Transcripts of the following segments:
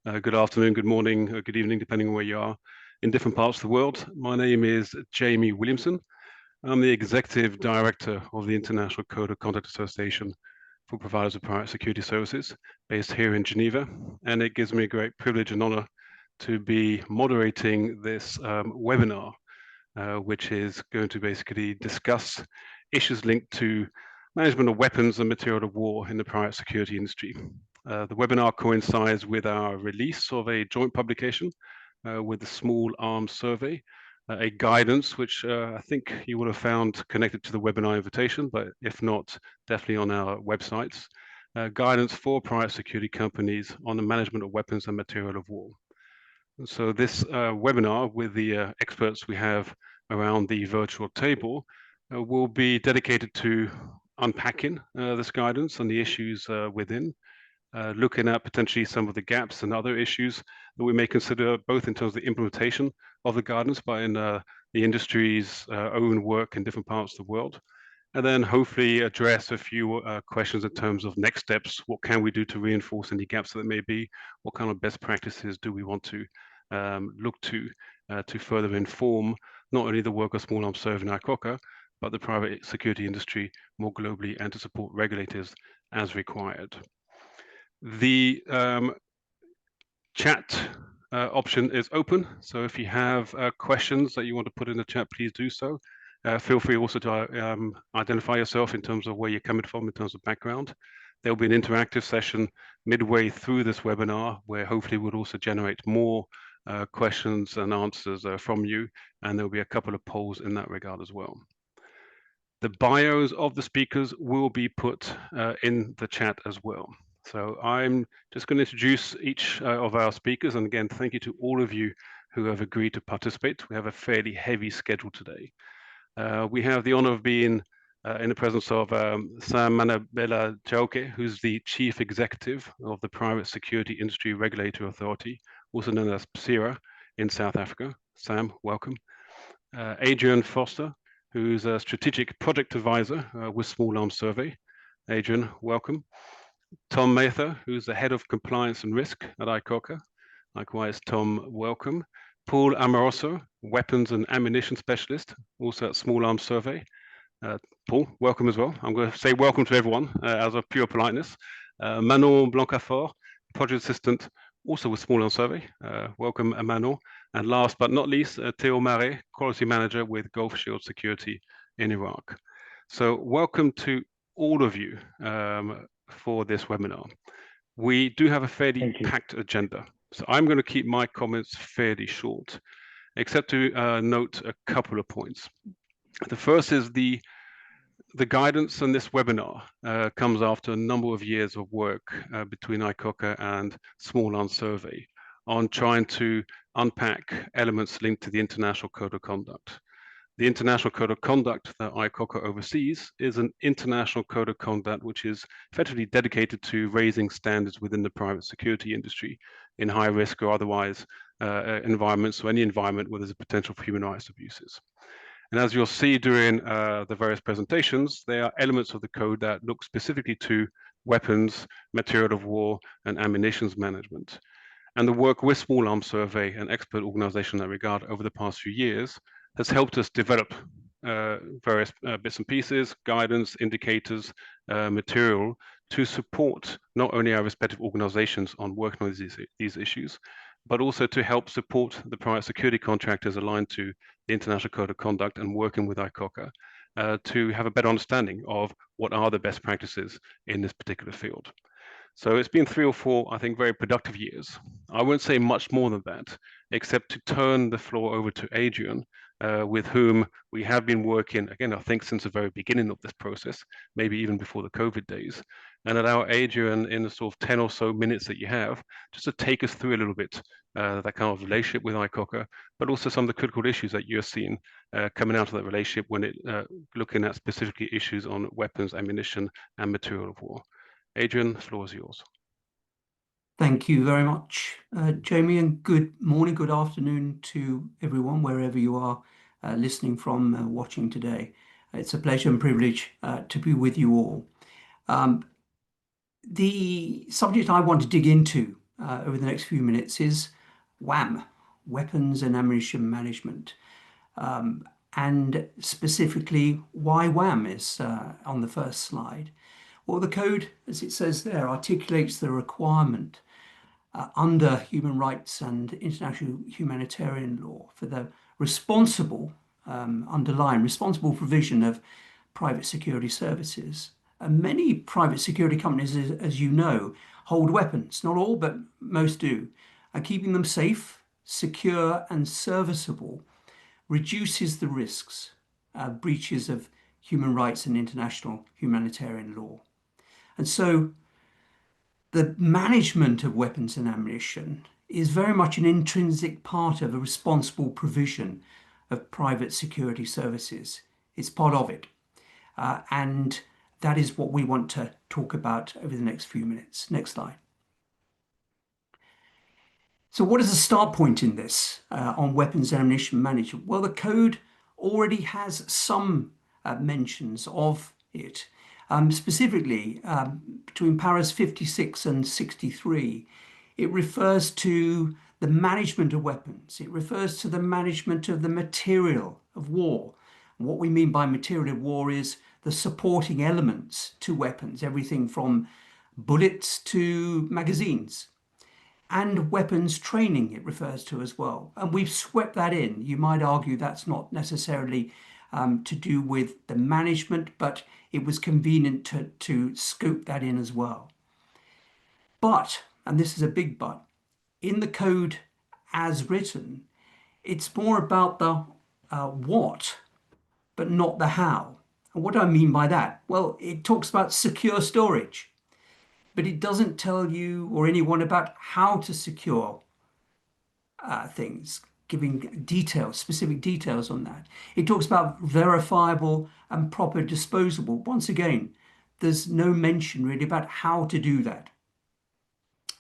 Good afternoon, good morning, good evening, depending on where you are in different parts of the world. My name is Jamie Williamson. I'm the Executive Director of the International Code of Conduct Association for Providers of Private Security Services, based here in Geneva. And it gives me a great privilege and honor to be moderating this webinar, which is going to basically discuss issues linked to management of weapons and material of war in the private security industry. The webinar coincides with our release of a joint publication with the Small Arms Survey, a guidance which I think you would have found connected to the webinar invitation, but if not, definitely on our websites. Guidance for private security companies on the management of weapons and material of war. And so this webinar with the experts we have around the virtual table will be dedicated to unpacking this guidance and the issues within, looking at potentially some of the gaps and other issues that we may consider, both in terms of the implementation of the guidance, but in the industry's own work in different parts of the world. And then hopefully address a few questions in terms of next steps. What can we do to reinforce any gaps that there may be? What kind of best practices do we want to look to further inform not only the work of Small Arms Survey in ICoCA, but the private security industry more globally, and to support regulators as required. The chat option is open, so if you have questions that you want to put in the chat, please do so. Feel free also to identify yourself in terms of where you're coming from, in terms of background. There'll be an interactive session midway through this webinar, where hopefully we'll also generate more questions and answers from you, and there'll be a couple of polls in that regard as well. The bios of the speakers will be put in the chat as well. So I'm just going to introduce each of our speakers, and again, thank you to all of you who have agreed to participate. We have a fairly heavy schedule today. We have the honor of being in the presence of Sam Manabela Chauke, who's the Chief Executive of the Private Security Industry Regulatory Authority, also known as PSiRA in South Africa. Sam, welcome. Adrian Foster, who's a Strategic Project Advisor with Small Arms Survey. Adrian, welcome. Tom Mather, who's the Head of Compliance and Risk at ICoCA. Likewise, Tom, welcome. Paul Amoroso, Weapons and Ammunition Specialist, also at Small Arms Survey. Paul, welcome as well. I'm going to say welcome to everyone as of pure politeness. Manon Blancafort, Project Assistant, also with Small Arms Survey. Welcome, Manon. And last but not least, Theo Marais, Quality Manager with Gulf Shield Security in Iraq. So welcome to all of you for this webinar. We do have a fairly packed agenda, so I'm going to keep my comments fairly short, except to note a couple of points. The first is the guidance in this webinar comes after a number of years of work between ICoCA and Small Arms Survey on trying to unpack elements linked to the International Code of Conduct. The International Code of Conduct that ICoCA oversees is an international code of conduct which is effectively dedicated to raising standards within the private security industry in high risk or otherwise environments, or any environment where there's a potential for human rights abuses. And as you'll see during the various presentations, there are elements of the code that look specifically to weapons, material of war, and ammunitions management. And the work with Small Arms Survey, an expert organization in that regard, over the past few years, has helped us develop various bits and pieces, guidance, indicators, material to support not only our respective organizations on working on these issues, but also to help support the private security contractors aligned to the International Code of Conduct and working with ICoCA to have a better understanding of what are the best practices in this particular field. So it's been 3 or 4, I think, very productive years. I won't say much more than that, except to turn the floor over to Adrian, with whom we have been working, again, I think since the very beginning of this process, maybe even before the COVID days. And allow Adrian, in the sort of 10 or so minutes that you have, just to take us through a little bit that kind of relationship with ICoCA, but also some of the critical issues that you're seeing coming out of that relationship when looking at specifically issues on weapons, ammunition, and material of war. Adrian, the floor is yours. Thank you very much, Jamie, and good morning, good afternoon to everyone, wherever you are listening from, watching today. It's a pleasure and privilege to be with you all. The subject I want to dig into over the next few minutes is WAM, Weapons and Ammunition Management. And specifically, why WAM is on the first slide. Well, the code, as it says there, articulates the requirement under human rights and international humanitarian law for the responsible, responsible provision of private security services. And many private security companies, as you know, hold weapons. Not all, but most do. And keeping them safe, secure, and serviceable reduces the risks, breaches of human rights and international humanitarian law. And so the management of weapons and ammunition is very much an intrinsic part of a responsible provision of private security services. It's part of it. And that is what we want to talk about over the next few minutes. Next slide. So what is the start point in this on weapons and ammunition management? Well, the code already has some mentions of it. Specifically, between paras 56 and 63, it refers to the management of weapons. It refers to the management of the material of war. And what we mean by material of war is the supporting elements to weapons, everything from bullets to magazines. And weapons training it refers to as well. And we've swept that in. You might argue that's not necessarily to do with the management, but it was convenient to scope that in as well. But, and this is a big but, in the code as written, it's more about the what, but not the how. And what do I mean by that? Well, it talks about secure storage, but it doesn't tell you or anyone about how to secure things, giving details, specific details on that. It talks about verifiable and proper disposable. Once again, there's no mention really about how to do that.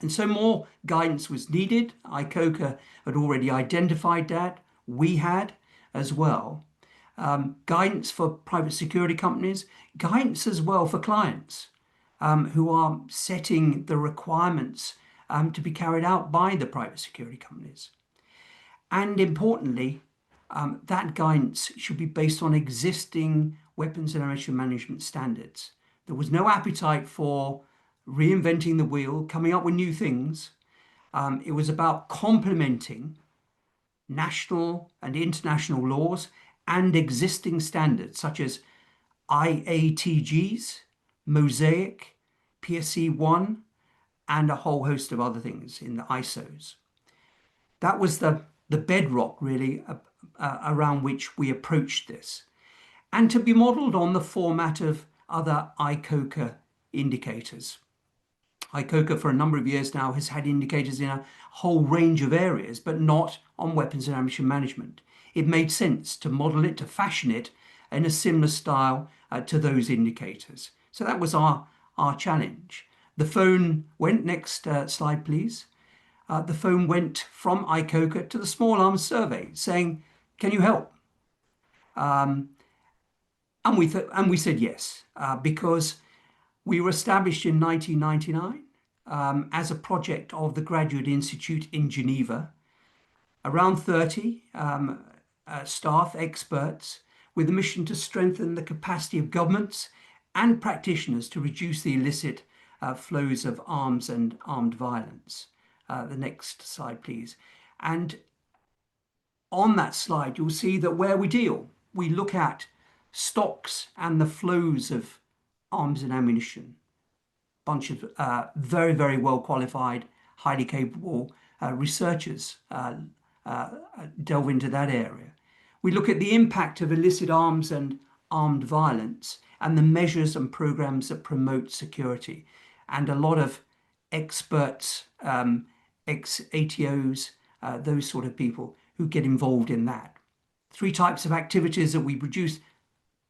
And so more guidance was needed. ICoCA had already identified that. We had as well. Guidance for private security companies, guidance as well for clients who are setting the requirements to be carried out by the private security companies. And importantly, that guidance should be based on existing weapons and ammunition management standards. There was no appetite for reinventing the wheel, coming up with new things. It was about complementing national and international laws and existing standards such as IATGs, Mosaic, PSC1, and a whole host of other things in the ISOs. That was the bedrock really around which we approached this, and to be modeled on the format of other ICoCA indicators. ICoCA for a number of years now has had indicators in a whole range of areas, but not on weapons and ammunition management. It made sense to model it, to fashion it in a similar style to those indicators. So that was our challenge. The phone went, next slide please. The phone went from ICoCA to the Small Arms Survey saying, can you help? And we said yes, because we were established in 1999 as a project of the Graduate Institute in Geneva, around 30 staff, experts, with a mission to strengthen the capacity of governments and practitioners to reduce the illicit flows of arms and armed violence. The next slide, please. And on that slide, you'll see that where we deal, we look at stocks and the flows of arms and ammunition. Bunch of very, very well qualified, highly capable researchers delve into that area. We look at the impact of illicit arms and armed violence and the measures and programs that promote security. And a lot of experts, ex-ATOs, those sort of people who get involved in that. 3 types of activities that we produce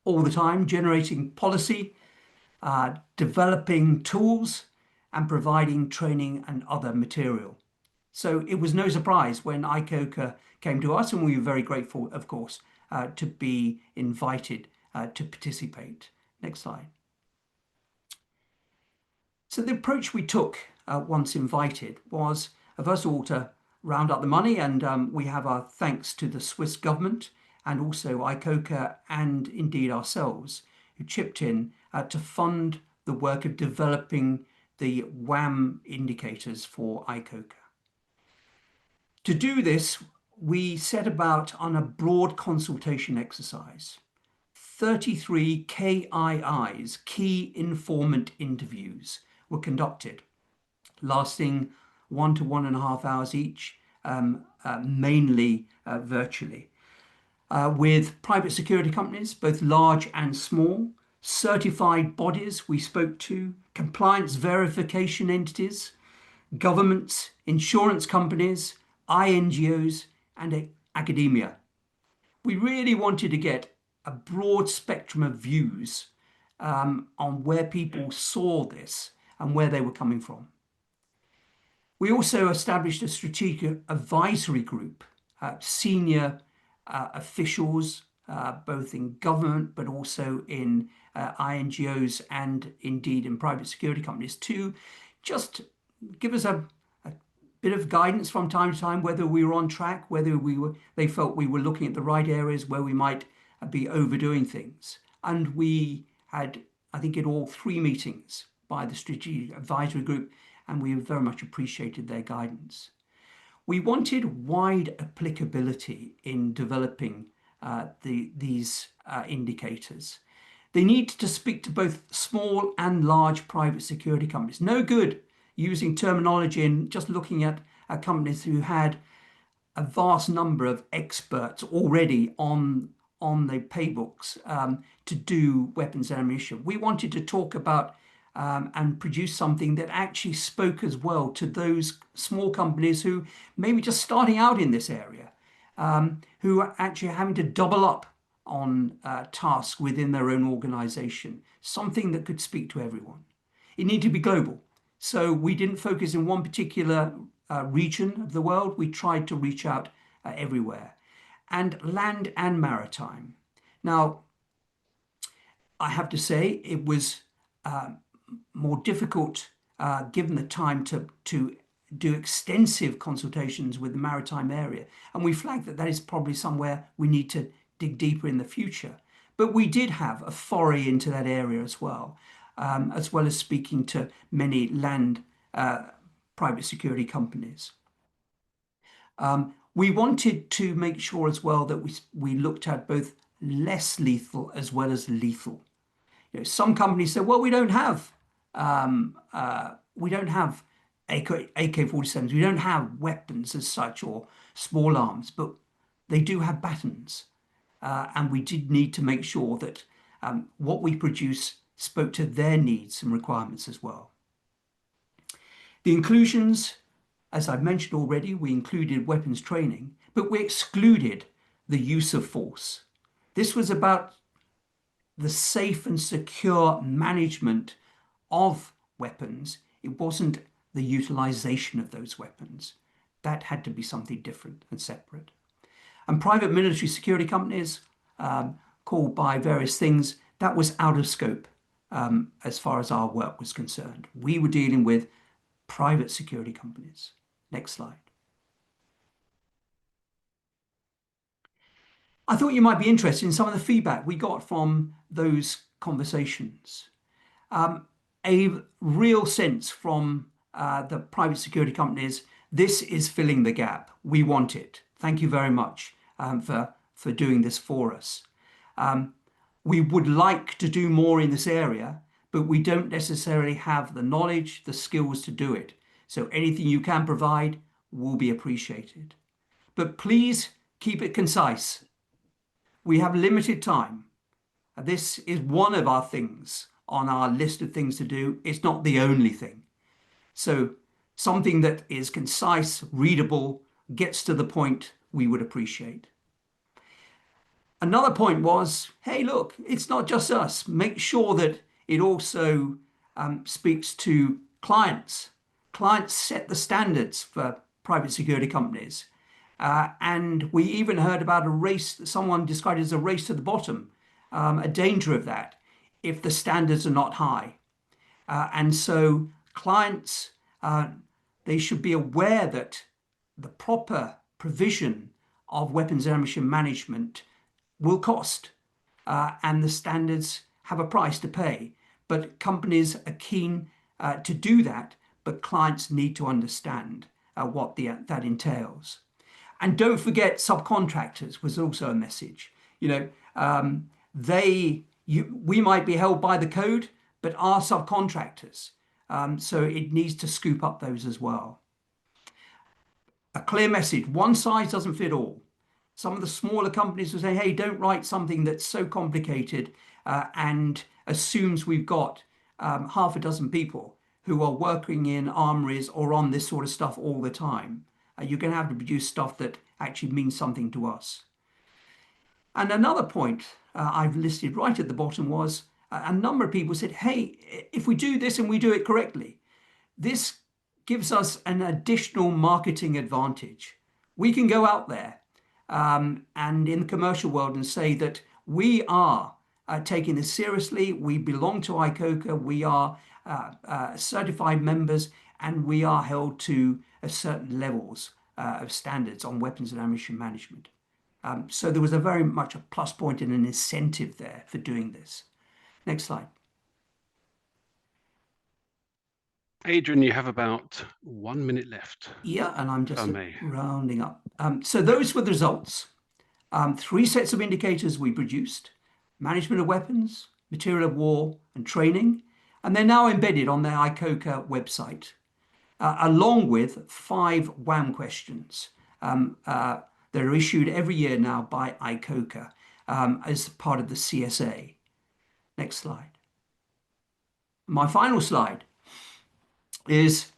all the time: generating policy, developing tools, and providing training and other material. So it was no surprise when ICoCA came to us, and we were very grateful, of course, to be invited to participate. Next slide. So the approach we took once invited was, first of all, to round up the money, and we have our thanks to the Swiss government and also ICoCA and indeed ourselves, who chipped in to fund the work of developing the WAM indicators for ICoCA. To do this, we set about on a broad consultation exercise. 33 KIIs, key informant interviews, were conducted, lasting 1 to 1.5 hours each, mainly virtually, with private security companies, both large and small, certified bodies we spoke to, compliance verification entities, governments, insurance companies, INGOs, and academia. We really wanted to get a broad spectrum of views on where people saw this and where they were coming from. We also established a strategic advisory group, senior officials, both in government but also in INGOs and indeed in private security companies, to just give us a bit of guidance from time to time, whether we were on track, whether they felt we were looking at the right areas where we might be overdoing things. And we had, I think, in all 3 meetings by the strategic advisory group, and we very much appreciated their guidance. We wanted wide applicability in developing these indicators. They need to speak to both small and large private security companies. No good using terminology and just looking at companies who had a vast number of experts already on the paybooks to do weapons and ammunition. We wanted to talk about and produce something that actually spoke as well to those small companies who maybe just starting out in this area, who are actually having to double up on tasks within their own organization, something that could speak to everyone. It needed to be global. So we didn't focus in one particular region of the world. We tried to reach out everywhere. And land and maritime. Now, I have to say it was more difficult given the time to do extensive consultations with the maritime area. And we flagged that is probably somewhere we need to dig deeper in the future. But we did have a foray into that area as well as speaking to many land private security companies. We wanted to make sure as well that we looked at both less lethal as well as lethal. You know, some companies say, well, we don't have AK-47s, we don't have weapons as such or small arms, but they do have batons. And we did need to make sure that what we produce spoke to their needs and requirements as well. The inclusions, as I've mentioned already, we included weapons training, but we excluded the use of force. This was about the safe and secure management of weapons. It wasn't the utilization of those weapons. That had to be something different and separate. And private military security companies, called by various things, that was out of scope as far as our work was concerned. We were dealing with private security companies. Next slide. I thought you might be interested in some of the feedback we got from those conversations. A real sense from the private security companies, this is filling the gap. We want it. Thank you very much for doing this for us. We would like to do more in this area, but we don't necessarily have the knowledge, the skills to do it. So anything you can provide will be appreciated. But please keep it concise. We have limited time. This is one of our things on our list of things to do. It's not the only thing. So something that is concise, readable, gets to the point, we would appreciate. Another point was, hey, look, it's not just us. Make sure that it also speaks to clients. Clients set the standards for private security companies. And we even heard about a race that someone described as a race to the bottom, a danger of that if the standards are not high. And so clients they should be aware that the proper provision of weapons and ammunition management will cost, and the standards have a price to pay. But companies are keen to do that, but clients need to understand what that entails. And don't forget subcontractors was also a message. We might be held by the code, but our subcontractors. So it needs to scoop up those as well. A clear message: one size doesn't fit all. Some of the smaller companies will say, hey, don't write something that's so complicated and assumes we've got half a dozen people who are working in armories or on this sort of stuff all the time. You're going to have to produce stuff that actually means something to us. And another point I've listed right at the bottom was a number of people said, hey, if we do this and we do it correctly, this gives us an additional marketing advantage. We can go out there and in the commercial world and say that we are taking this seriously. We belong to ICoCA. We are certified members, and we are held to certain levels of standards on weapons and ammunition management. So there was a very much a plus point and an incentive there for doing this. Next slide. Adrian, you have about 1 minute left. Yeah, and I'm just rounding up. So those were the results. 3 sets of indicators we produced: management of weapons, material of war, and training. And they're now embedded on the ICoCA website, along with 5 WAM questions that are issued every year now by ICoCA as part of the CSA. Next slide. My final slide is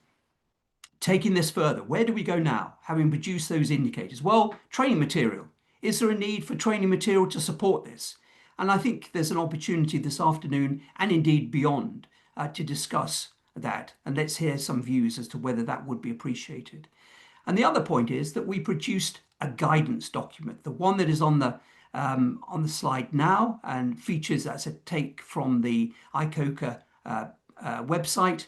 taking this further. Where do we go now, having produced those indicators? Well, training material. Is there a need for training material to support this? And I think there's an opportunity this afternoon, and indeed beyond, to discuss that. And let's hear some views as to whether that would be appreciated. And the other point is that we produced a guidance document, the one that is on the slide now, and features as a take from the ICoCA website.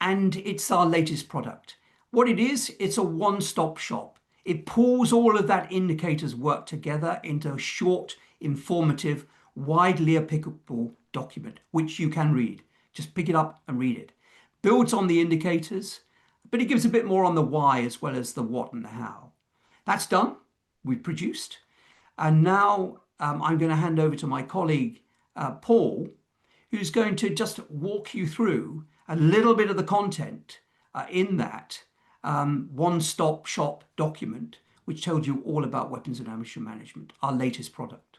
And it's our latest product. What it is, it's a one-stop shop. It pulls all of that indicators work together into a short, informative, widely applicable document, which you can read. Just pick it up and read it. Builds on the indicators, but it gives a bit more on the why as well as the what and the how. That's done. We've produced. And now I'm going to hand over to my colleague, Paul, who's going to just walk you through a little bit of the content in that one-stop shop document, which tells you all about weapons and ammunition management, our latest product.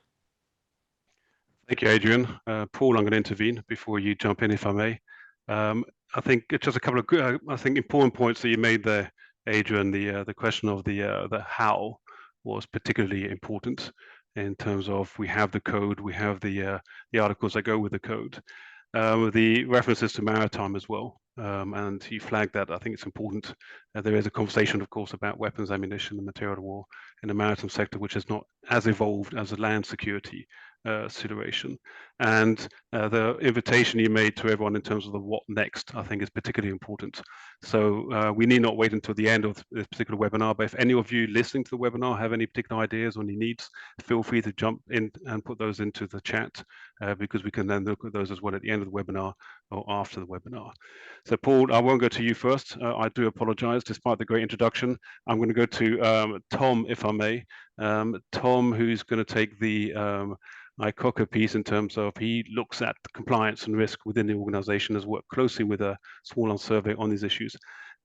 Thank you, Adrian. Paul, I'm going to intervene before you jump in, if I may. I think it's just a couple of important points that you made there, Adrian. The question of the how was particularly important in terms of we have the code, we have the articles that go with the code. The references to maritime as well, and he flagged that. I think it's important. There is a conversation, of course, about weapons, ammunition, and material of war in the maritime sector, which is not as evolved as a land security situation. And the invitation you made to everyone in terms of the what next, I think, is particularly important. So we need not wait until the end of this particular webinar, but if any of you listening to the webinar have any particular ideas or any needs, feel free to jump in and put those into the chat, because we can then look at those as well at the end of the webinar or after the webinar. So Paul, I won't go to you first. I do apologize, despite the great introduction. I'm going to go to Tom, if I may. Tom, who's going to take the ICoCA piece in terms of he looks at compliance and risk within the organization, has worked closely with a Sworn survey on these issues.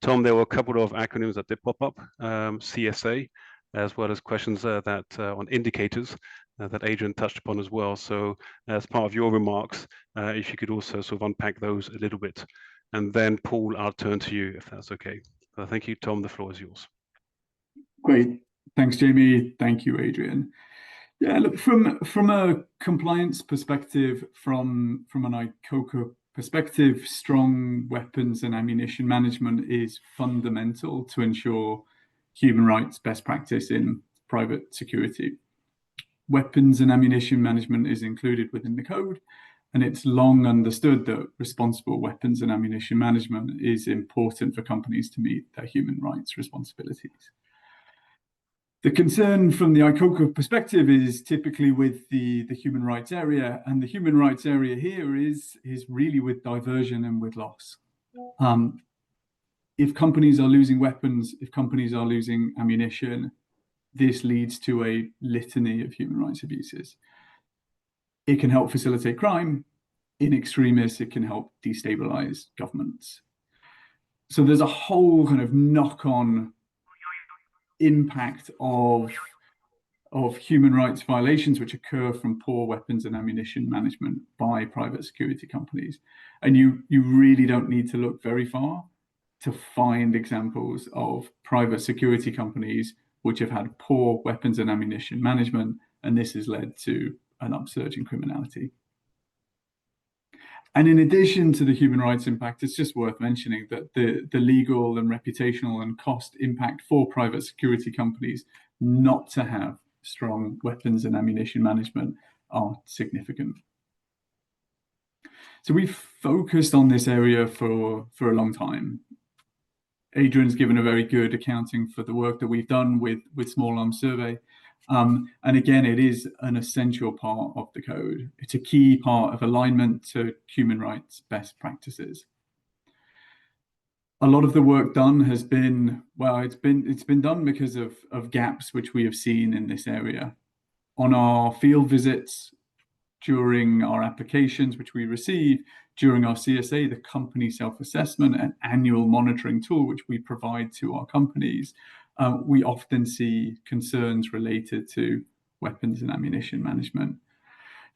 Tom, there were a couple of acronyms that did pop up, CSA, as well as questions that on indicators that Adrian touched upon as well. So as part of your remarks, if you could also sort of unpack those a little bit. And then Paul, I'll turn to you if that's okay. So thank you, Tom, the floor is yours. Great. Thanks, Jamie. Thank you, Adrian. Yeah, look, from a compliance perspective, from an ICoCA perspective, strong weapons and ammunition management is fundamental to ensure human rights best practice in private security. Weapons and ammunition management is included within the code, And it's long understood that responsible weapons and ammunition management is important for companies to meet their human rights responsibilities. The concern from the ICoCA perspective is typically with the human rights area, and the human rights area here is really with diversion and with loss. If companies are losing weapons, if companies are losing ammunition, this leads to a litany of human rights abuses. It can help facilitate crime. In extremis, it can help destabilize governments. So there's a whole kind of knock-on impact of human rights violations which occur from poor weapons and ammunition management by private security companies. And you really don't need to look very far to find examples of private security companies which have had poor weapons and ammunition management, and this has led to an upsurge in criminality. And in addition to the human rights impact, it's just worth mentioning that the legal and reputational and cost impact for private security companies not to have strong weapons and ammunition management are significant. So we've focused on this area for a long time. Adrian's given a very good accounting for the work that we've done with Small Arms Survey. And again, it is an essential part of the code. It's a key part of alignment to human rights best practices. A lot of the work done has been, well, it's been done because of gaps which we have seen in this area. On our field visits, during our applications which we receive, during our CSA, the company self-assessment and annual monitoring tool which we provide to our companies, we often see concerns related to weapons and ammunition management.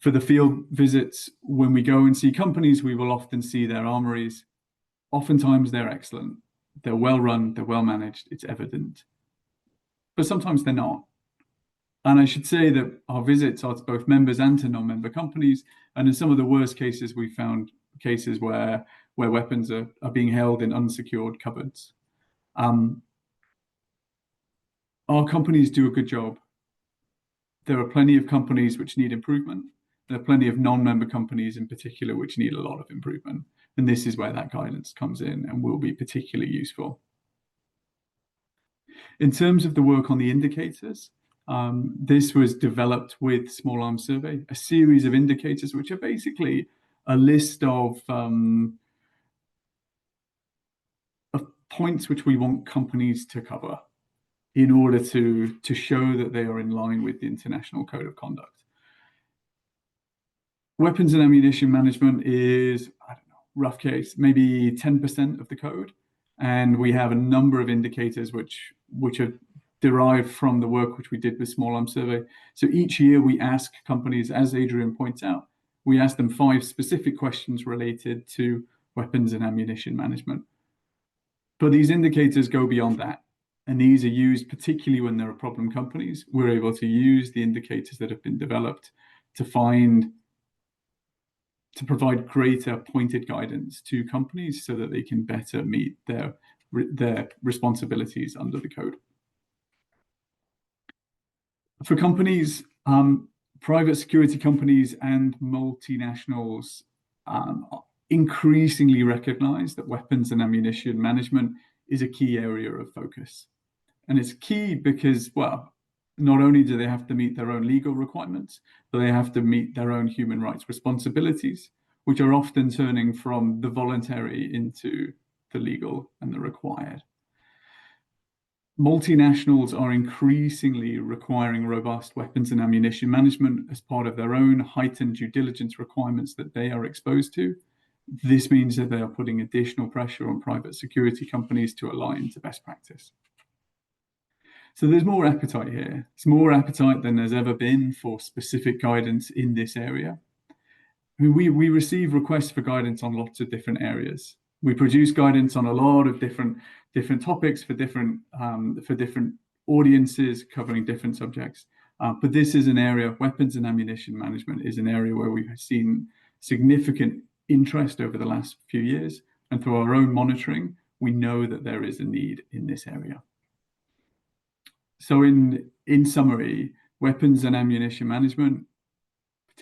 For the field visits, when we go and see companies, we will often see their armories. Oftentimes they're excellent. They're well run, they're well managed, it's evident. But sometimes they're not. And I should say that our visits are to both members and to non-member companies. And in some of the worst cases, we found cases where weapons are being held in unsecured cupboards. Our companies do a good job. There are plenty of companies which need improvement. There are plenty of non-member companies in particular which need a lot of improvement. And this is where that guidance comes in and will be particularly useful. In terms of the work on the indicators, this was developed with Small Arms Survey, a series of indicators which are basically a list of points which we want companies to cover in order to show that they are in line with the International Code of Conduct. Weapons and ammunition management is, I don't know, rough case, maybe 10% of the code. And we have a number of indicators which are derived from the work which we did with Small Arms Survey. So each year we ask companies, as Adrian points out, we ask them 5 specific questions related to weapons and ammunition management. But these indicators go beyond that. And these are used particularly when there are problem companies. We're able to use the indicators that have been developed to provide greater pointed guidance to companies so that they can better meet their responsibilities under the code. For companies, private security companies and multinationals increasingly recognize that weapons and ammunition management is a key area of focus. And it's key because, well, not only do they have to meet their own legal requirements, but they have to meet their own human rights responsibilities, which are often turning from the voluntary into the legal and the required. Multinationals are increasingly requiring robust weapons and ammunition management as part of their own heightened due diligence requirements that they are exposed to. This means that they are putting additional pressure on private security companies to align to best practice. So there's more appetite here. It's more appetite than there's ever been for specific guidance in this area. I mean, we receive requests for guidance on lots of different areas. We produce guidance on a lot of different topics for different audiences covering different subjects. But this is an area, weapons and ammunition management is an area where we've seen significant interest over the last few years. And through our own monitoring, we know that there is a need in this area. So in summary, weapons and ammunition management,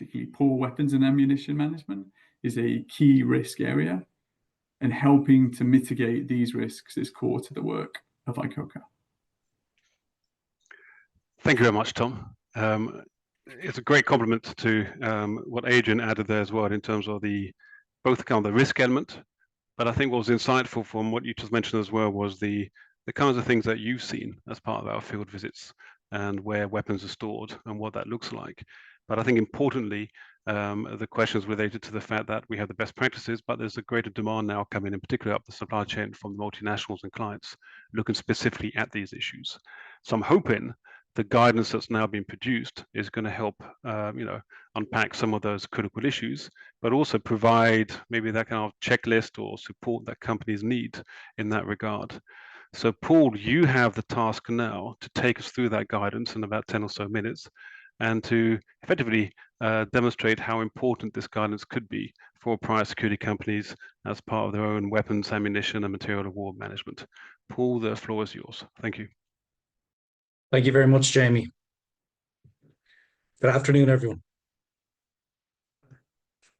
particularly poor weapons and ammunition management, is a key risk area, and helping to mitigate these risks is core to the work of ICoCA. Thank you very much, Tom. It's a great compliment to what Adrian added there as well in terms of both kind of the risk element, but I think what was insightful from what you just mentioned as well was the kinds of things that you've seen as part of our field visits and where weapons are stored and what that looks like. But I think importantly, the questions related to the fact that we have the best practices, but there's a greater demand now coming in particular up the supply chain from the multinationals and clients looking specifically at these issues. So I'm hoping the guidance that's now being produced is going to help, unpack some of those critical issues, but also provide maybe that kind of checklist or support that companies need in that regard. So Paul, you have the task now to take us through that guidance in about 10 or so minutes and to effectively demonstrate how important this guidance could be for private security companies as part of their own weapons, ammunition, and material of war management. Paul, the floor is yours. Thank you. Thank you very much, Jamie. Good afternoon, everyone.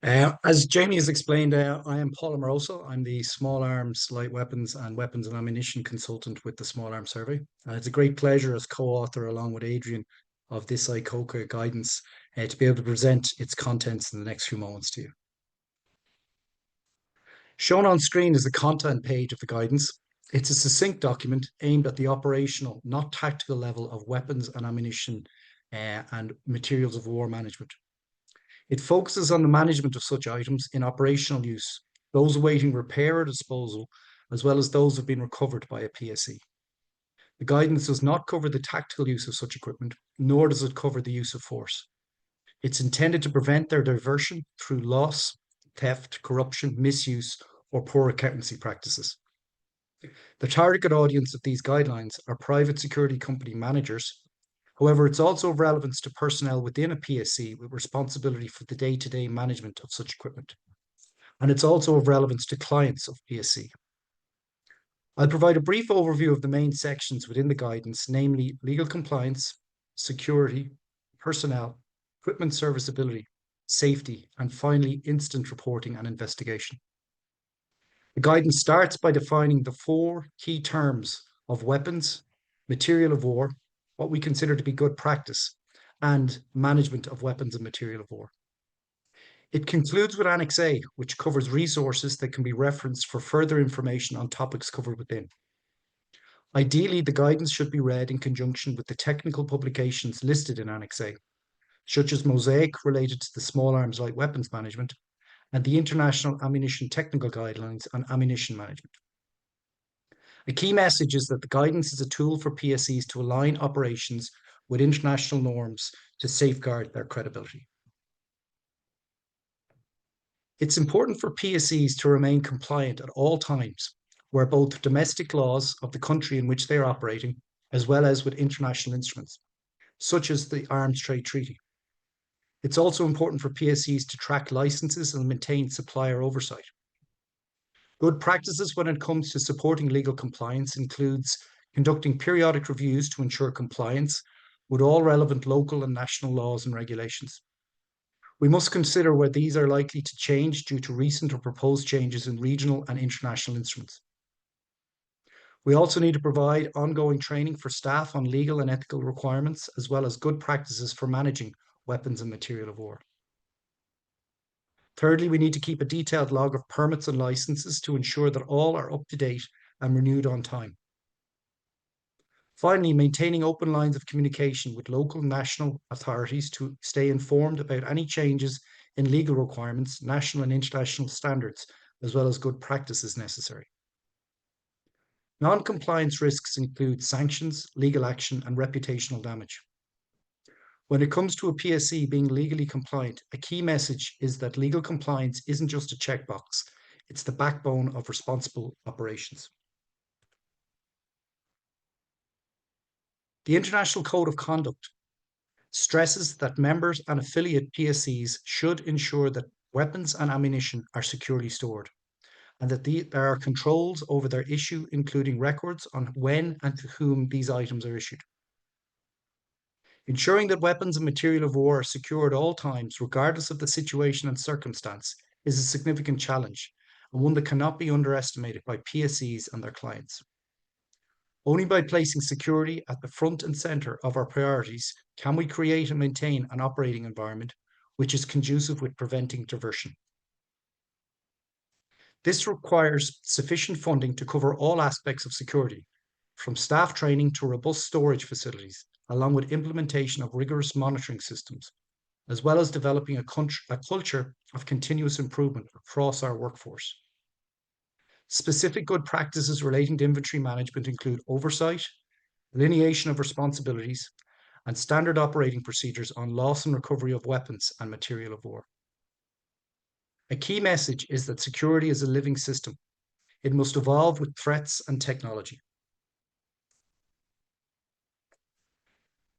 As Jamie has explained, I am Paul Amoroso. I'm the Small Arms, Light Weapons and Weapons and Ammunition Consultant with the Small Arms Survey. It's a great pleasure as co-author along with Adrian of this ICoCA guidance to be able to present its contents in the next few moments to you. Shown on screen is the content page of the guidance. It's a succinct document aimed at the operational, not tactical level of weapons and ammunition and materials of war management. It focuses on the management of such items in operational use, those awaiting repair or disposal, as well as those who have been recovered by a PSC. The guidance does not cover the tactical use of such equipment, nor does it cover the use of force. It's intended to prevent their diversion through loss, theft, corruption, misuse, or poor accountancy practices. The target audience of these guidelines are private security company managers. However, it's also of relevance to personnel within a PSC with responsibility for the day-to-day management of such equipment. And it's also of relevance to clients of PSC. I'll provide a brief overview of the main sections within the guidance, namely legal compliance, security, personnel, equipment serviceability, safety, and finally, incident reporting and investigation. The guidance starts by defining the 4 key terms of weapons, material of war, what we consider to be good practice, and management of weapons and material of war. It concludes with Annex A, which covers resources that can be referenced for further information on topics covered within. Ideally, the guidance should be read in conjunction with the technical publications listed in Annex A, such as Mosaic related to the small arms light weapons management, and the International Ammunition Technical Guidelines on Ammunition Management. A key message is that the guidance is a tool for PSCs to align operations with international norms to safeguard their credibility. It's important for PSCs to remain compliant at all times, where both domestic laws of the country in which they are operating, as well as with international instruments, such as the Arms Trade Treaty. It's also important for PSCs to track licenses and maintain supplier oversight. Good practices when it comes to supporting legal compliance includes conducting periodic reviews to ensure compliance with all relevant local and national laws and regulations. We must consider where these are likely to change due to recent or proposed changes in regional and international instruments. We also need to provide ongoing training for staff on legal and ethical requirements, as well as good practices for managing weapons and material of war. Thirdly, we need to keep a detailed log of permits and licenses to ensure that all are up to date and renewed on time. Finally, maintaining open lines of communication with local and national authorities to stay informed about any changes in legal requirements, national and international standards, as well as good practices necessary. Non-compliance risks include sanctions, legal action, and reputational damage. When it comes to a PSC being legally compliant, a key message is that legal compliance isn't just a checkbox, it's the backbone of responsible operations. The International Code of Conduct stresses that members and affiliate PSCs should ensure that weapons and ammunition are securely stored, and that there are controls over their issue, including records on when and to whom these items are issued. Ensuring that weapons and material of war are secure at all times, regardless of the situation and circumstance, is a significant challenge, and one that cannot be underestimated by PSCs and their clients. Only by placing security at the front and centre of our priorities can we create and maintain an operating environment which is conducive with preventing diversion. This requires sufficient funding to cover all aspects of security, from staff training to robust storage facilities, along with implementation of rigorous monitoring systems, as well as developing a culture of continuous improvement across our workforce. Specific good practices relating to inventory management include oversight, delineation of responsibilities, and standard operating procedures on loss and recovery of weapons and material of war. A key message is that security is a living system. It must evolve with threats and technology.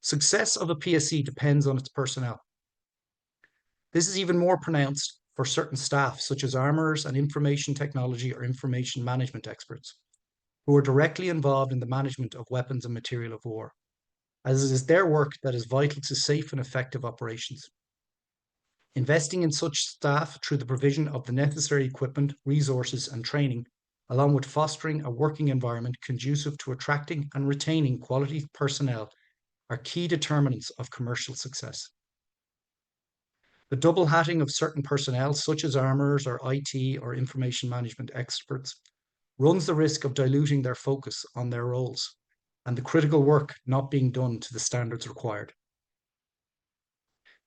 Success of a PSC depends on its personnel. This is even more pronounced for certain staff, such as armourers and information technology or information management experts, who are directly involved in the management of weapons and material of war, as it is their work that is vital to safe and effective operations. Investing in such staff through the provision of the necessary equipment, resources, and training, along with fostering a working environment conducive to attracting and retaining quality personnel, are key determinants of commercial success. The double hatting of certain personnel, such as armourers or IT or information management experts, runs the risk of diluting their focus on their roles and the critical work not being done to the standards required.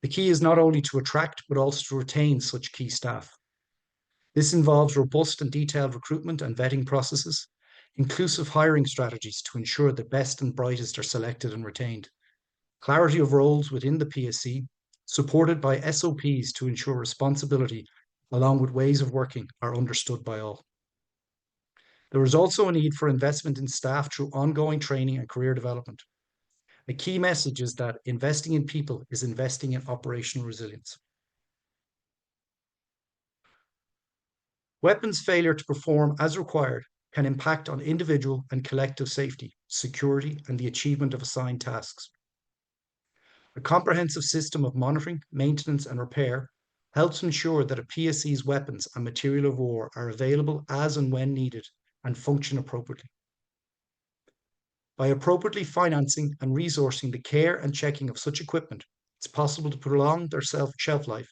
The key is not only to attract, but also to retain such key staff. This involves robust and detailed recruitment and vetting processes, inclusive hiring strategies to ensure the best and brightest are selected and retained, clarity of roles within the PSC, supported by SOPs to ensure responsibility, along with ways of working, are understood by all. There is also a need for investment in staff through ongoing training and career development. A key message is that investing in people is investing in operational resilience. Weapons failure to perform as required can impact on individual and collective safety, security, and the achievement of assigned tasks. A comprehensive system of monitoring, maintenance, and repair helps ensure that a PSC's weapons and material of war are available as and when needed and function appropriately. By appropriately financing and resourcing the care and checking of such equipment, it's possible to prolong their shelf life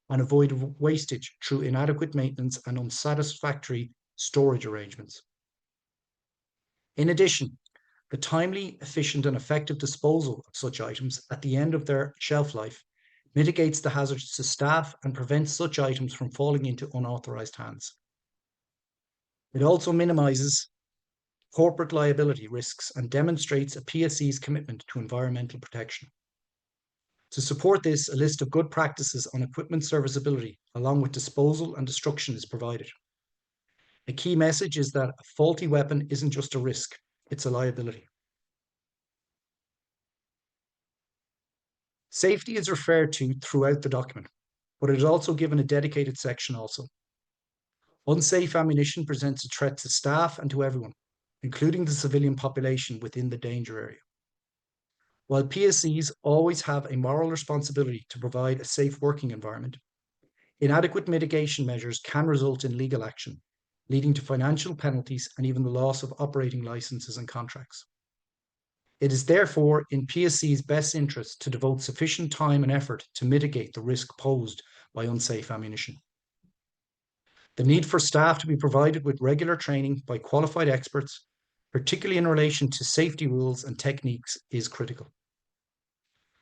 and avoid wastage through inadequate maintenance and unsatisfactory storage arrangements. In addition, the timely, efficient, and effective disposal of such items at the end of their shelf life mitigates the hazards to staff and prevents such items from falling into unauthorized hands. It also minimizes corporate liability risks and demonstrates a PSC's commitment to environmental protection. To support this, a list of good practices on equipment serviceability, along with disposal and destruction, is provided. A key message is that a faulty weapon isn't just a risk, it's a liability. Safety is referred to throughout the document, but it is also given a dedicated section also. Unsafe ammunition presents a threat to staff and to everyone, including the civilian population within the danger area. While PSCs always have a moral responsibility to provide a safe working environment, inadequate mitigation measures can result in legal action, leading to financial penalties and even the loss of operating licenses and contracts. It is therefore in PSC's best interest to devote sufficient time and effort to mitigate the risk posed by unsafe ammunition. The need for staff to be provided with regular training by qualified experts, particularly in relation to safety rules and techniques, is critical.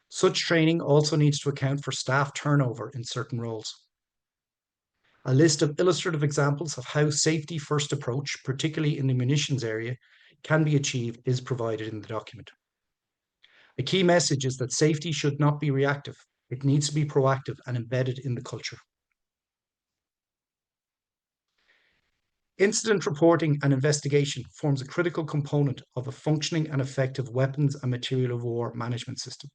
Such training also needs to account for staff turnover in certain roles. A list of illustrative examples of how safety-first approach, particularly in the munitions area, can be achieved is provided in the document. A key message is that safety should not be reactive. It needs to be proactive and embedded in the culture. Incident reporting and investigation forms a critical component of a functioning and effective weapons and material of war management system.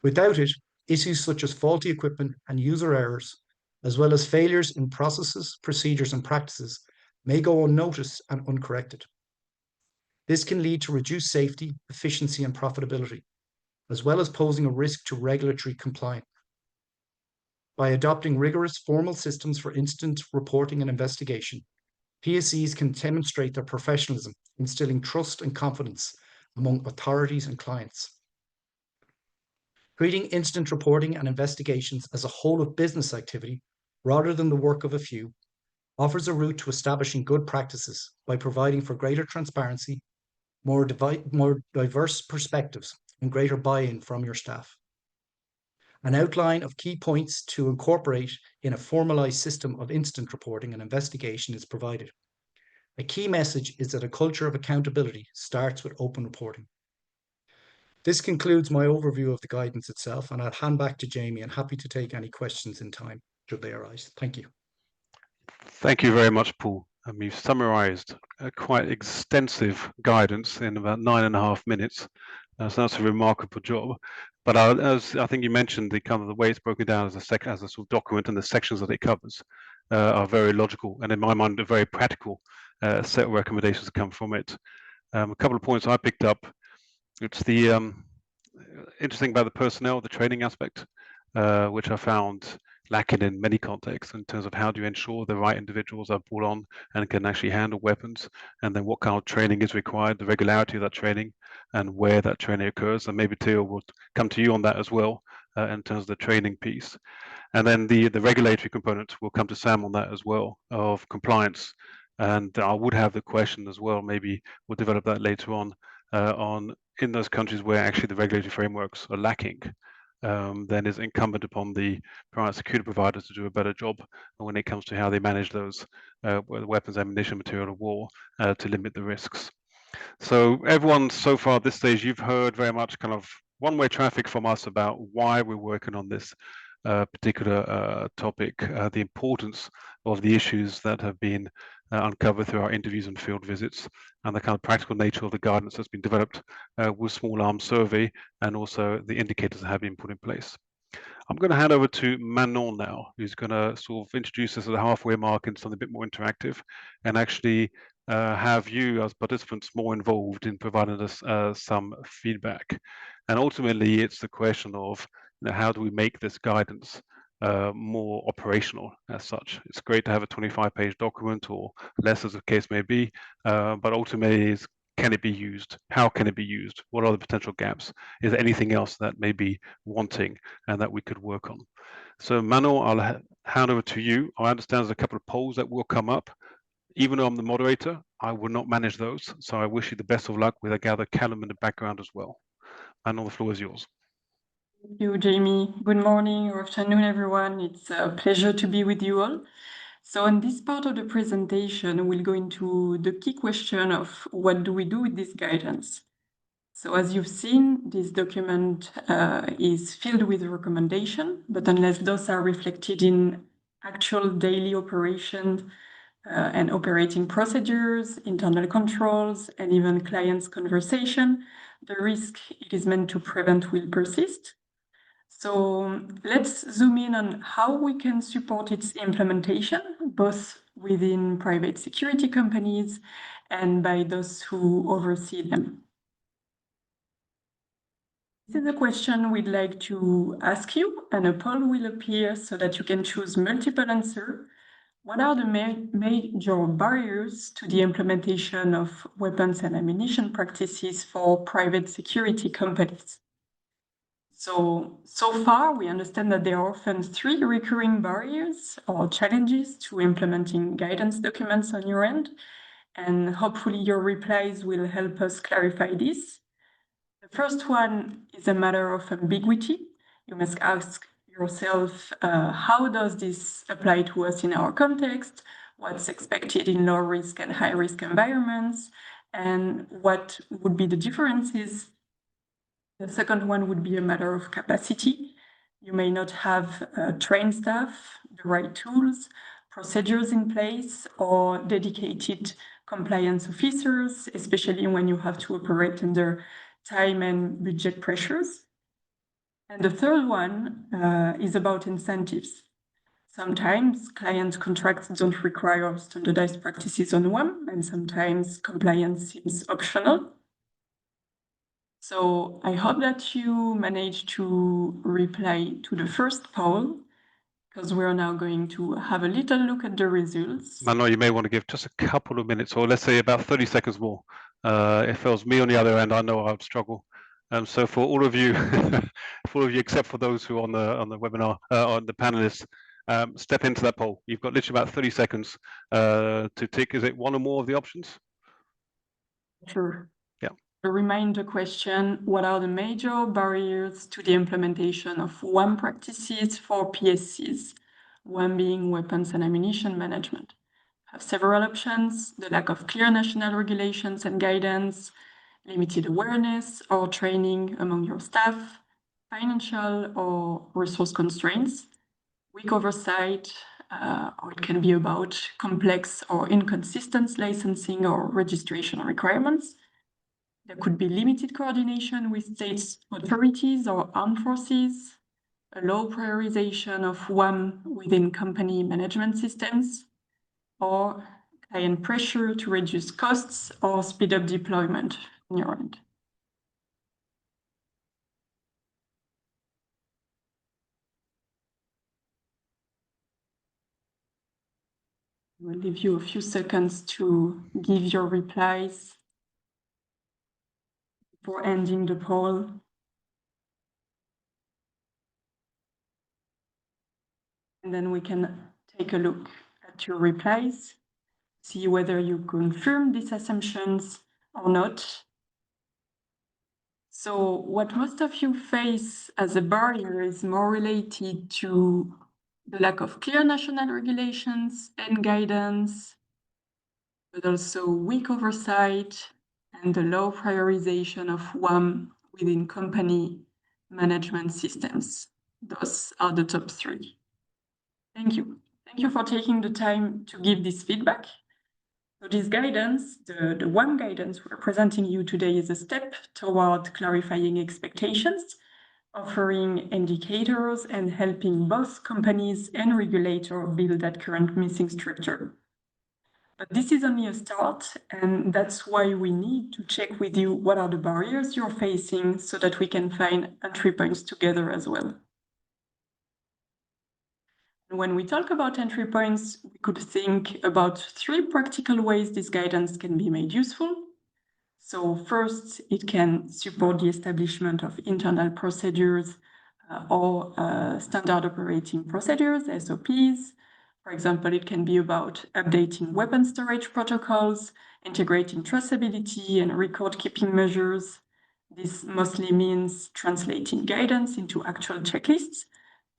Without it, issues such as faulty equipment and user errors, as well as failures in processes, procedures, and practices, may go unnoticed and uncorrected. This can lead to reduced safety, efficiency, and profitability, as well as posing a risk to regulatory compliance. By adopting rigorous formal systems for incident reporting and investigation, PSCs can demonstrate their professionalism, instilling trust and confidence among authorities and clients. Treating incident reporting and investigations as a whole of business activity, rather than the work of a few, offers a route to establishing good practices by providing for greater transparency, more diverse perspectives, and greater buy-in from your staff. An outline of key points to incorporate in a formalized system of incident reporting and investigation is provided. A key message is that a culture of accountability starts with open reporting. This concludes my overview of the guidance itself, and I'll hand back to Jamie and happy to take any questions in time should they arise. Thank you. Thank you very much, Paul. You've summarized a quite extensive guidance in about 9.5 minutes. So that's a remarkable job. But as I think you mentioned, the way it's broken down as a sort of document, and the sections that it covers are very logical, and in my mind, a very practical set of recommendations that come from it. A couple of points I picked up. It's the interesting about the personnel, the training aspect, which I found lacking in many contexts in terms of how do you ensure the right individuals are brought on and can actually handle weapons, and then what kind of training is required, the regularity of that training, and where that training occurs. And maybe Theo will come to you on that as well in terms of the training piece. And then the regulatory component, will come to Sam on that as well, of compliance. And I would have the question as well, maybe we'll develop that later on in those countries where actually the regulatory frameworks are lacking, then it's incumbent upon the private security providers to do a better job when it comes to how they manage those weapons, ammunition, material of war to limit the risks. So everyone so far at this stage, you've heard very much kind of one-way traffic from us about why we're working on this particular topic, the importance of the issues that have been uncovered through our interviews and field visits, and the kind of practical nature of the guidance that's been developed with Small Arms Survey, and also the indicators that have been put in place. I'm going to hand over to Manon now, who's going to sort of introduce us at the halfway mark into something a bit more interactive, and actually have you as participants more involved in providing us some feedback. And ultimately, it's the question of how do we make this guidance more operational as such. It's great to have a 25-page document or less as the case may be, but ultimately can it be used? How can it be used? What are the potential gaps? Is there anything else that may be wanting and that we could work on? So Manon, I'll hand over to you. I understand there's a couple of polls that will come up. Even though I'm the moderator, I will not manage those. So I wish you the best of luck with, I gather, Callum in the background as well. Manon, the floor is yours. Thank you, Jamie. Good morning or afternoon, everyone. It's a pleasure to be with you all. So in this part of the presentation, we'll go into the key question of what do we do with this guidance? So as you've seen, this document is filled with recommendations, but unless those are reflected in actual daily operations and operating procedures, internal controls, and even clients' conversation, the risk it is meant to prevent will persist. So let's zoom in on how we can support its implementation, both within private security companies and by those who oversee them. This is a question we'd like to ask you, and a poll will appear so that you can choose multiple answers. What are the major barriers to the implementation of weapons and ammunition practices for private security companies? So far, we understand that there are often 3 recurring barriers or challenges to implementing guidance documents on your end, and hopefully your replies will help us clarify this. The first one is a matter of ambiguity. You must ask yourself, how does this apply to us in our context? What's expected in low risk and high risk environments? And what would be the differences? The second one would be a matter of capacity. You may not have trained staff, the right tools, procedures in place, or dedicated compliance officers, especially when you have to operate under time and budget pressures. And the third one is about incentives. Sometimes client contracts don't require standardized practices on one, and sometimes compliance seems optional. So I hope that you managed to reply to the first poll, because we're now going to have a little look at the results. Manuel, you may want to give just a couple of minutes, or let's say about 30 seconds more. If it was me on the other end, I know I would struggle. So for all of you, for all of you except for those who are on the webinar, on the panelists, step into that poll. You've got literally about 30 seconds to tick. Is it one or more of the options? Sure. Yeah. A reminder question: what are the major barriers to the implementation of WAM practices for PSCs? WAM being weapons and ammunition management. Have several options: the lack of clear national regulations and guidance, limited awareness or training among your staff, financial or resource constraints, weak oversight, or it can be about complex or inconsistent licensing or registration requirements. There could be limited coordination with state authorities or armed forces, a low prioritization of WAM within company management systems, or client pressure to reduce costs or speed up deployment on your end. We'll leave you a few seconds to give your replies before ending the poll. And then we can take a look at your replies, see whether you confirm these assumptions or not. So what most of you face as a barrier is more related to the lack of clear national regulations and guidance, but also weak oversight and the low prioritization of WAM within company management systems. Those are the top three. Thank you. Thank you for taking the time to give this feedback. So this guidance, the WAM guidance we're presenting you today, is a step toward clarifying expectations, offering indicators, and helping both companies and regulators build that current missing structure. But this is only a start, and that's why we need to check with you what are the barriers you're facing so that we can find entry points together as well. When we talk about entry points, we could think about three practical ways this guidance can be made useful. So first, it can support the establishment of internal procedures or standard operating procedures, SOPs. For example, it can be about updating weapon storage protocols, integrating traceability and record-keeping measures. This mostly means translating guidance into actual checklists,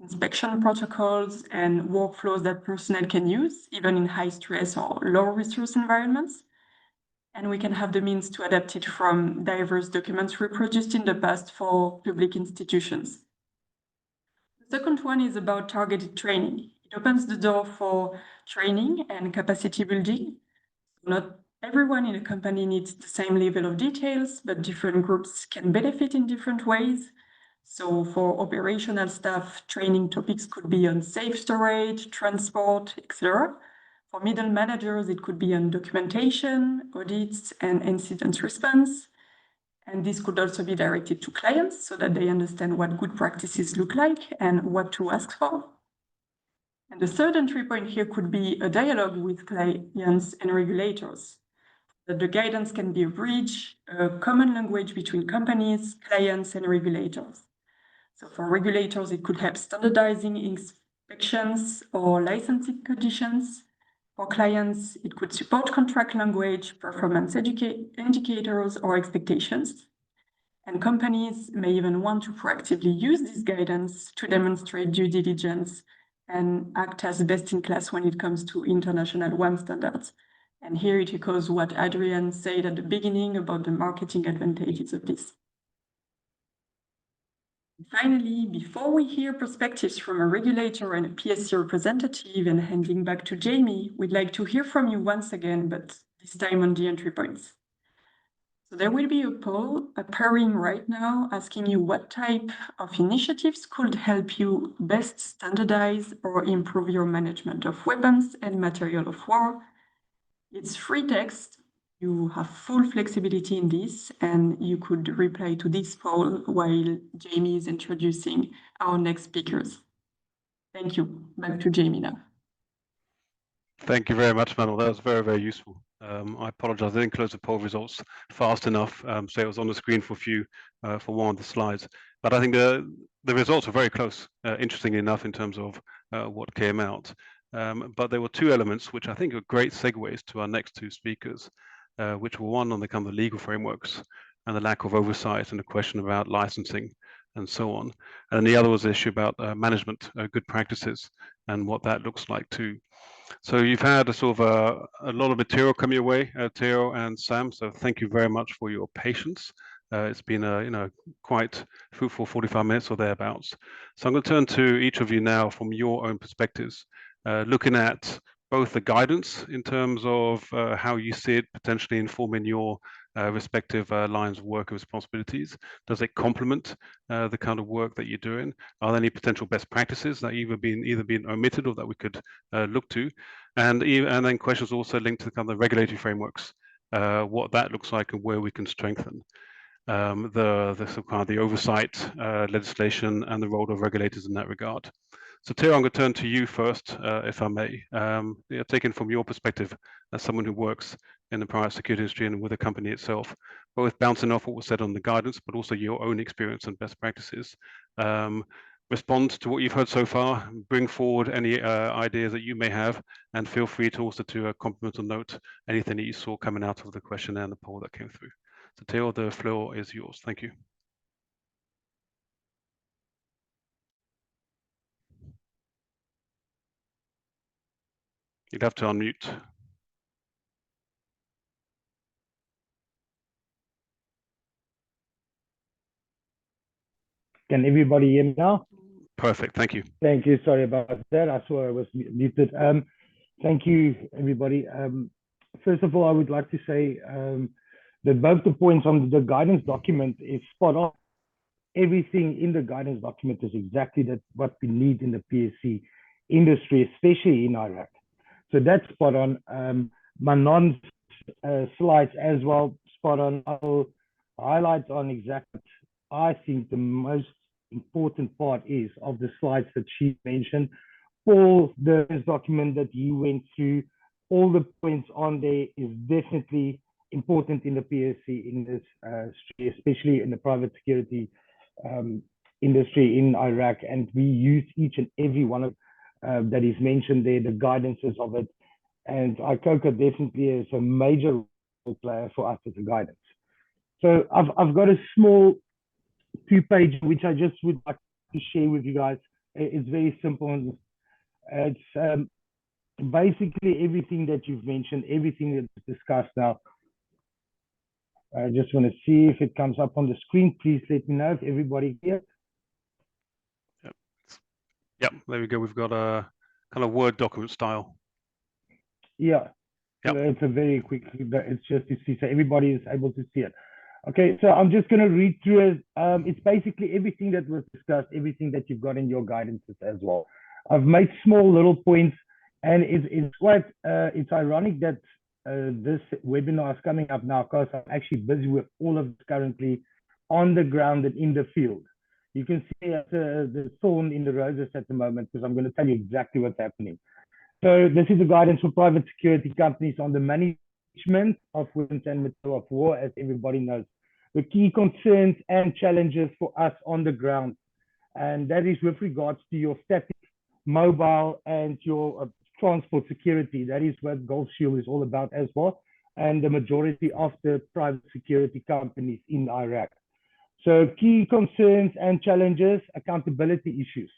inspection protocols, and workflows that personnel can use, even in high-stress or low-resource environments. And we can have the means to adapt it from diverse documents reproduced in the past for public institutions. The second one is about targeted training. It opens the door for training and capacity building. Not everyone in a company needs the same level of details, but different groups can benefit in different ways. So for operational staff, training topics could be on safe storage, transport, etc. For middle managers, it could be on documentation, audits, and incident response. And this could also be directed to clients so that they understand what good practices look like and what to ask for. And the third entry point here could be a dialogue with clients and regulators. That the guidance can be a bridge, a common language between companies, clients, and regulators. So for regulators, it could help standardizing inspections or licensing conditions. For clients, it could support contract language, performance indicators, or expectations. And companies may even want to proactively use this guidance to demonstrate due diligence and act as best in class when it comes to international WAM standards. And here it echoes what Adrian said at the beginning about the marketing advantages of this. Finally, before we hear perspectives from a regulator and a PSC representative and handing back to Jamie, we'd like to hear from you once again, but this time on the entry points. So there will be a poll appearing right now asking you what type of initiatives could help you best standardize or improve your management of weapons and material of war. It's free text. You have full flexibility in this, and you could reply to this poll while Jamie is introducing our next speakers. Thank you. Back to Jamie now. Thank you very much, Manuel. That was very, very useful. I apologize, I didn't close the poll results fast enough, so it was on the screen for for one of the slides. But I think the results are very close, interestingly enough, in terms of what came out. But there were two elements which I think are great segues to our next two speakers, which were one on the kind of legal frameworks and the lack of oversight and the question about licensing and so on. And the other was the issue about management, good practices, and what that looks like too. So you've had a sort of a lot of material come your way, Theo and Sam. So thank you very much for your patience. It's been a quite fruitful 45 minutes or thereabouts. So I'm going to turn to each of you now from your own perspectives, looking at both the guidance in terms of how you see it potentially informing your respective lines of work and responsibilities. Does it complement the kind of work that you're doing? Are there any potential best practices that either been omitted or that we could look to? And then questions also linked to kind of the regulatory frameworks, what that looks like and where we can strengthen the oversight legislation and the role of regulators in that regard. So Theo, I'm going to turn to you first, if I may. Taken from your perspective as someone who works in the private security industry and with the company itself, both bouncing off what was said on the guidance, but also your own experience and best practices. Respond to what you've heard so far, bring forward any ideas that you may have, and feel free to also to compliment or note anything that you saw coming out of the questionnaire and the poll that came through. So Theo, the floor is yours. Thank you. You'd have to unmute. Can everybody hear me now? Perfect, thank you. Thank you, sorry about that. I saw I was muted. Thank you, everybody. First of all, I would like to say that both the points on the guidance document is spot on. Everything in the guidance document is exactly what we need in the PSC industry, especially in Iraq. So that's spot on. My slides as well, spot on. I'll highlight on exactly I think the most important part is of the slides that she mentioned. All the document that you went through, all the points on there is definitely important in the PSC industry, especially in the private security industry in Iraq. And we use each and every one of that is mentioned there, the guidances of it. And ICoCA definitely is a major role player for us as a guidance. So I've got a small 2-page, which I just would like to share with you guys. It's very simple. It's basically everything that you've mentioned, everything that's discussed now. I just want to see if it comes up on the screen. Please let me know if everybody here. Yep, there we go. We've got a kind of Word document style. Yeah, yep. It's a very quick, it's just to see, so everybody is able to see it. Okay, so I'm just going to read through it. It's basically everything that was discussed, everything that you've got in your guidances as well. I've made small little points, and it's quite, it's ironic that this webinar is coming up now because I'm actually busy with all of this currently on the ground and in the field. You can see the thorn in the roses at the moment because I'm going to tell you exactly what's happening. So this is a guidance for private security companies on the management of weapons and material of war, as everybody knows. The key concerns and challenges for us on the ground, and that is with regards to your static, mobile, and your transport security. That is what Gold Shield is all about as well, and the majority of the private security companies in Iraq. So key concerns and challenges, accountability issues.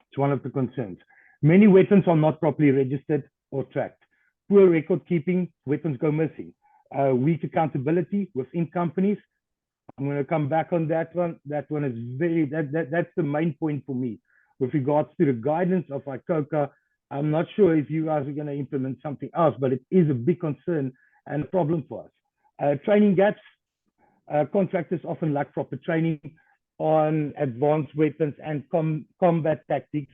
It's one of the concerns. Many weapons are not properly registered or tracked. Poor record keeping, weapons go missing. Weak accountability within companies. I'm going to come back on that one. That one is very, that's the main point for me. With regards to the guidance of ICoCA, I'm not sure if you guys are going to implement something else, but it is a big concern and a problem for us. Training gaps. Contractors often lack proper training on advanced weapons and combat tactics.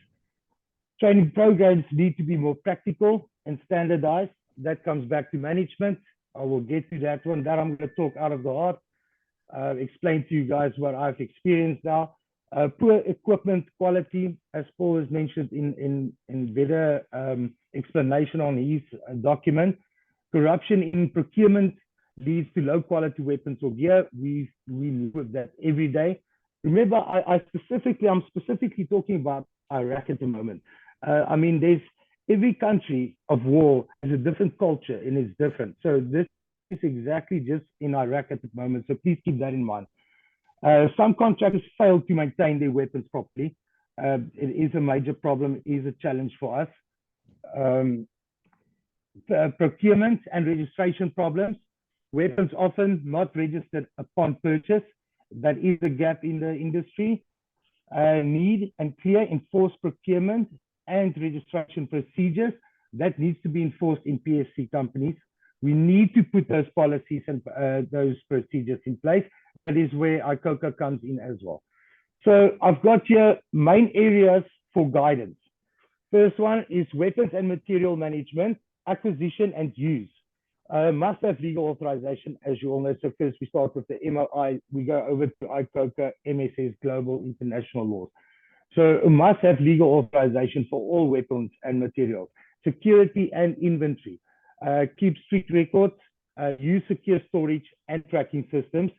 Training programs need to be more practical and standardized. That comes back to management I will get to that one. That I'm going to talk out of the heart, explain to you guys what I've experienced now. Poor equipment quality, as Paul has mentioned in better explanation on his document. Corruption in procurement leads to low quality weapons or gear. We live with that every day. Remember, I'm specifically talking about Iraq at the moment. I mean, every country of war has a different culture and it's different. So this is exactly just in Iraq at the moment. So please keep that in mind. Some contractors fail to maintain their weapons properly. It is a major problem, it is a challenge for us. Procurement and registration problems. Weapons often not registered upon purchase. That is a gap in the industry. Need and clear enforced procurement and registration procedures. That needs to be enforced in PSC companies. We need to put those policies and those procedures in place. That is where ICoCA comes in as well. So I've got here main areas for guidance. First one is weapons and material management, acquisition and use. Must have legal authorization, as you all know. So first we start with the MOI, we go over to ICoCA, MSS, global international laws. So it must have legal authorization for all weapons and materials. Security and inventory. Keep strict records, use secure storage and tracking systems.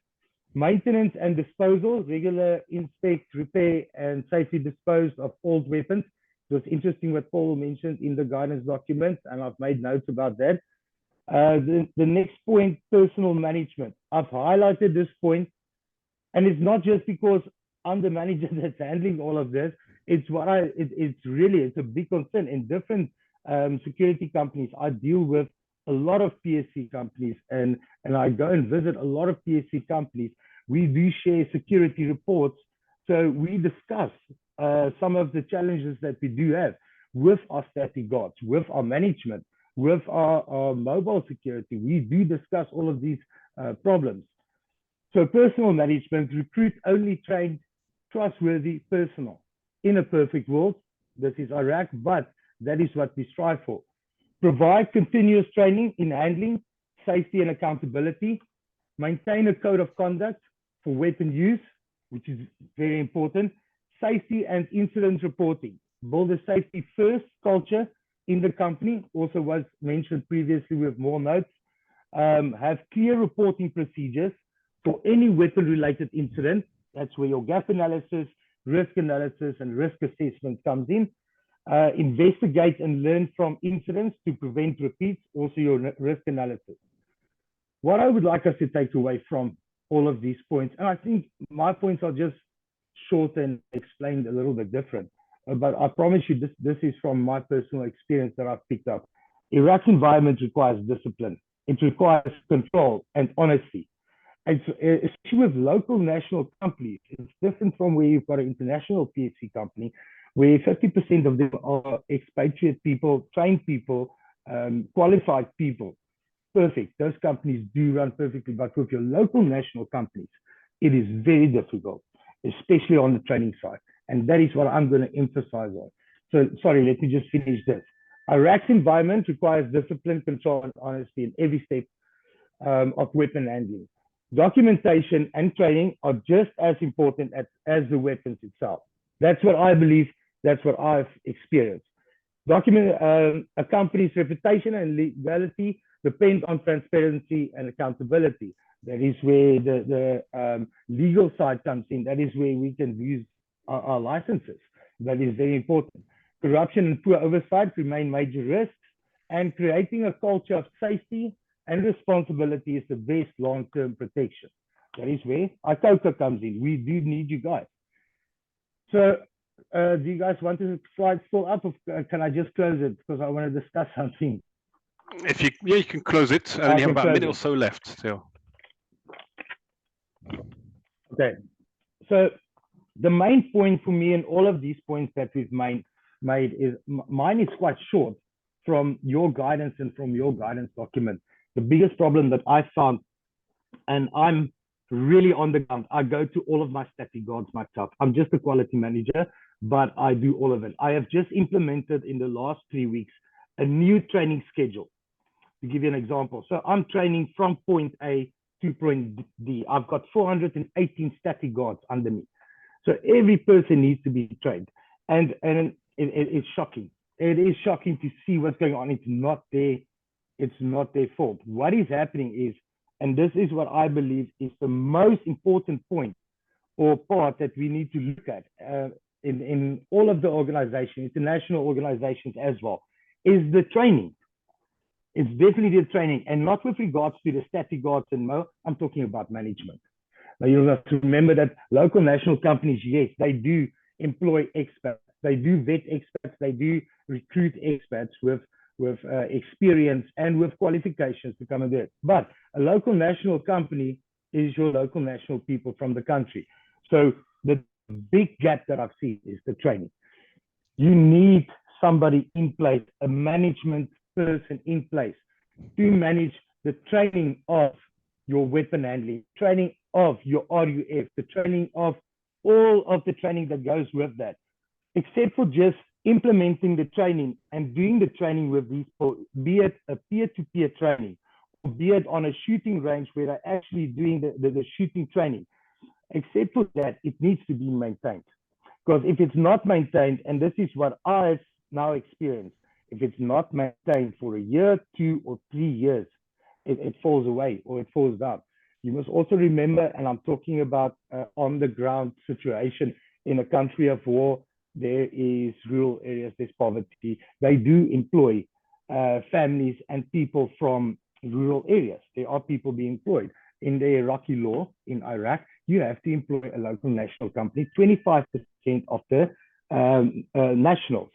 Maintenance and disposal, regular inspect, repair, and safely dispose of old weapons. It was interesting what Paul mentioned in the guidance document, and I've made notes about that. The next point, personal management. I've highlighted this point, and it's not just because I'm the manager that's handling all of this. It's it's a big concern in different security companies. I deal with a lot of PSC companies, and I go and visit a lot of PSC companies. We do share security reports, so we discuss some of the challenges that we do have with our static guards, with our management, with our mobile security. We do discuss all of these problems. So personal management, recruit only trained, trustworthy personnel. In a perfect world, this is Iraq, but that is what we strive for. Provide continuous training in handling, safety and accountability. Maintain a code of conduct for weapon use, which is very important. Safety and incident reporting. Build a safety first culture in the company, also was mentioned previously with more notes. Have clear reporting procedures for any weapon related incident. That's where your gap analysis, risk analysis, and risk assessment comes in. Investigate and learn from incidents to prevent repeats, also your risk analysis. What I would like us to take away from all of these points, and I think my points are just short and explained a little bit different, but I promise you this is from my personal experience that I've picked up. Iraq's environment requires discipline. It requires control and honesty. Especially with local national companies, it's different from where you've got an international PSC company, where 50% of them are expatriate people, trained people, qualified people. Perfect. Those companies do run perfectly, but with your local national companies, it is very difficult, especially on the training side. And that is what I'm going to emphasize on. So, sorry, let me just finish this. Iraq's environment requires discipline, control, and honesty in every step of weapon handling. Documentation and training are just as important as the weapons itself. That's what I believe. That's what I've experienced. A company's reputation and legality depend on transparency and accountability. That is where the legal side comes in. That is where we can use our licenses. That is very important. Corruption and poor oversight remain major risks, and creating a culture of safety and responsibility is the best long-term protection. That is where ICoCA comes in. We do need you guys. So do you guys want the slide still up, or can I just close it because I want to discuss something? If you can close it, and you have about a minute or so left still. Okay. So the main point for me in all of these points that we've made is, mine is quite short from your guidance and from your guidance document. The biggest problem that I found, and I'm really on the ground, I go to all of my static guards myself. I'm just a quality manager, but I do all of it. I have just implemented in the last 3 weeks a new training schedule. to give you an example. So I'm training from point A to point D. I've got 418 static guards under me. So every person needs to be trained. And it's shocking. It is shocking to see what's going on. It's not their fault. What is happening is, and this is what I believe is the most important point or part that we need to look at in all of the organizations, international organizations as well, is the training. It's definitely the training, and not with regards to the static guards and more. I'm talking about management. Now, you have to remember that local national companies, yes, they do employ experts. They do vet experts. They do recruit experts with experience and with qualifications to come and do it. But a local national company is your local national people from the country. So the big gap that I've seen is the training. You need somebody in place, a management person in place to manage the training of your weapon handling, training of your RUF, the training of all of the training that goes with that, except for just implementing the training and doing the training with these people, be it a peer-to-peer training, or be it on a shooting range where they're actually doing the shooting training. Except for that, it needs to be maintained. Because if it's not maintained, and this is what I've now experienced, if it's not maintained for a year, 2 or 3 years, it falls away or it falls down. You must also remember, and I'm talking about on the ground situation in a country of war, there is rural areas, there's poverty. They do employ families and people from rural areas. There are people being employed. In the Iraqi law in Iraq, you have to employ a local national company, 25% of the nationals.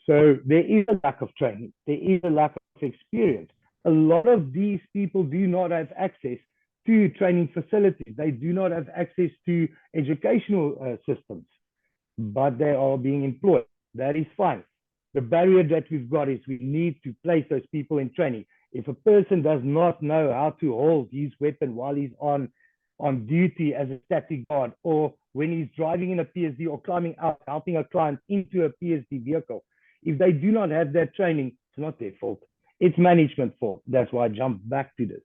So there is a lack of training. There is a lack of experience. A lot of these people do not have access to training facilities. They do not have access to educational systems, but they are being employed. That is fine. The barrier that we've got is we need to place those people in training. If a person does not know how to hold his weapon while he's on duty as a static guard, or when he's driving in a PSD or climbing out, helping a client into a PSD vehicle, if they do not have that training, it's not their fault. It's management fault. That's why I jump back to this.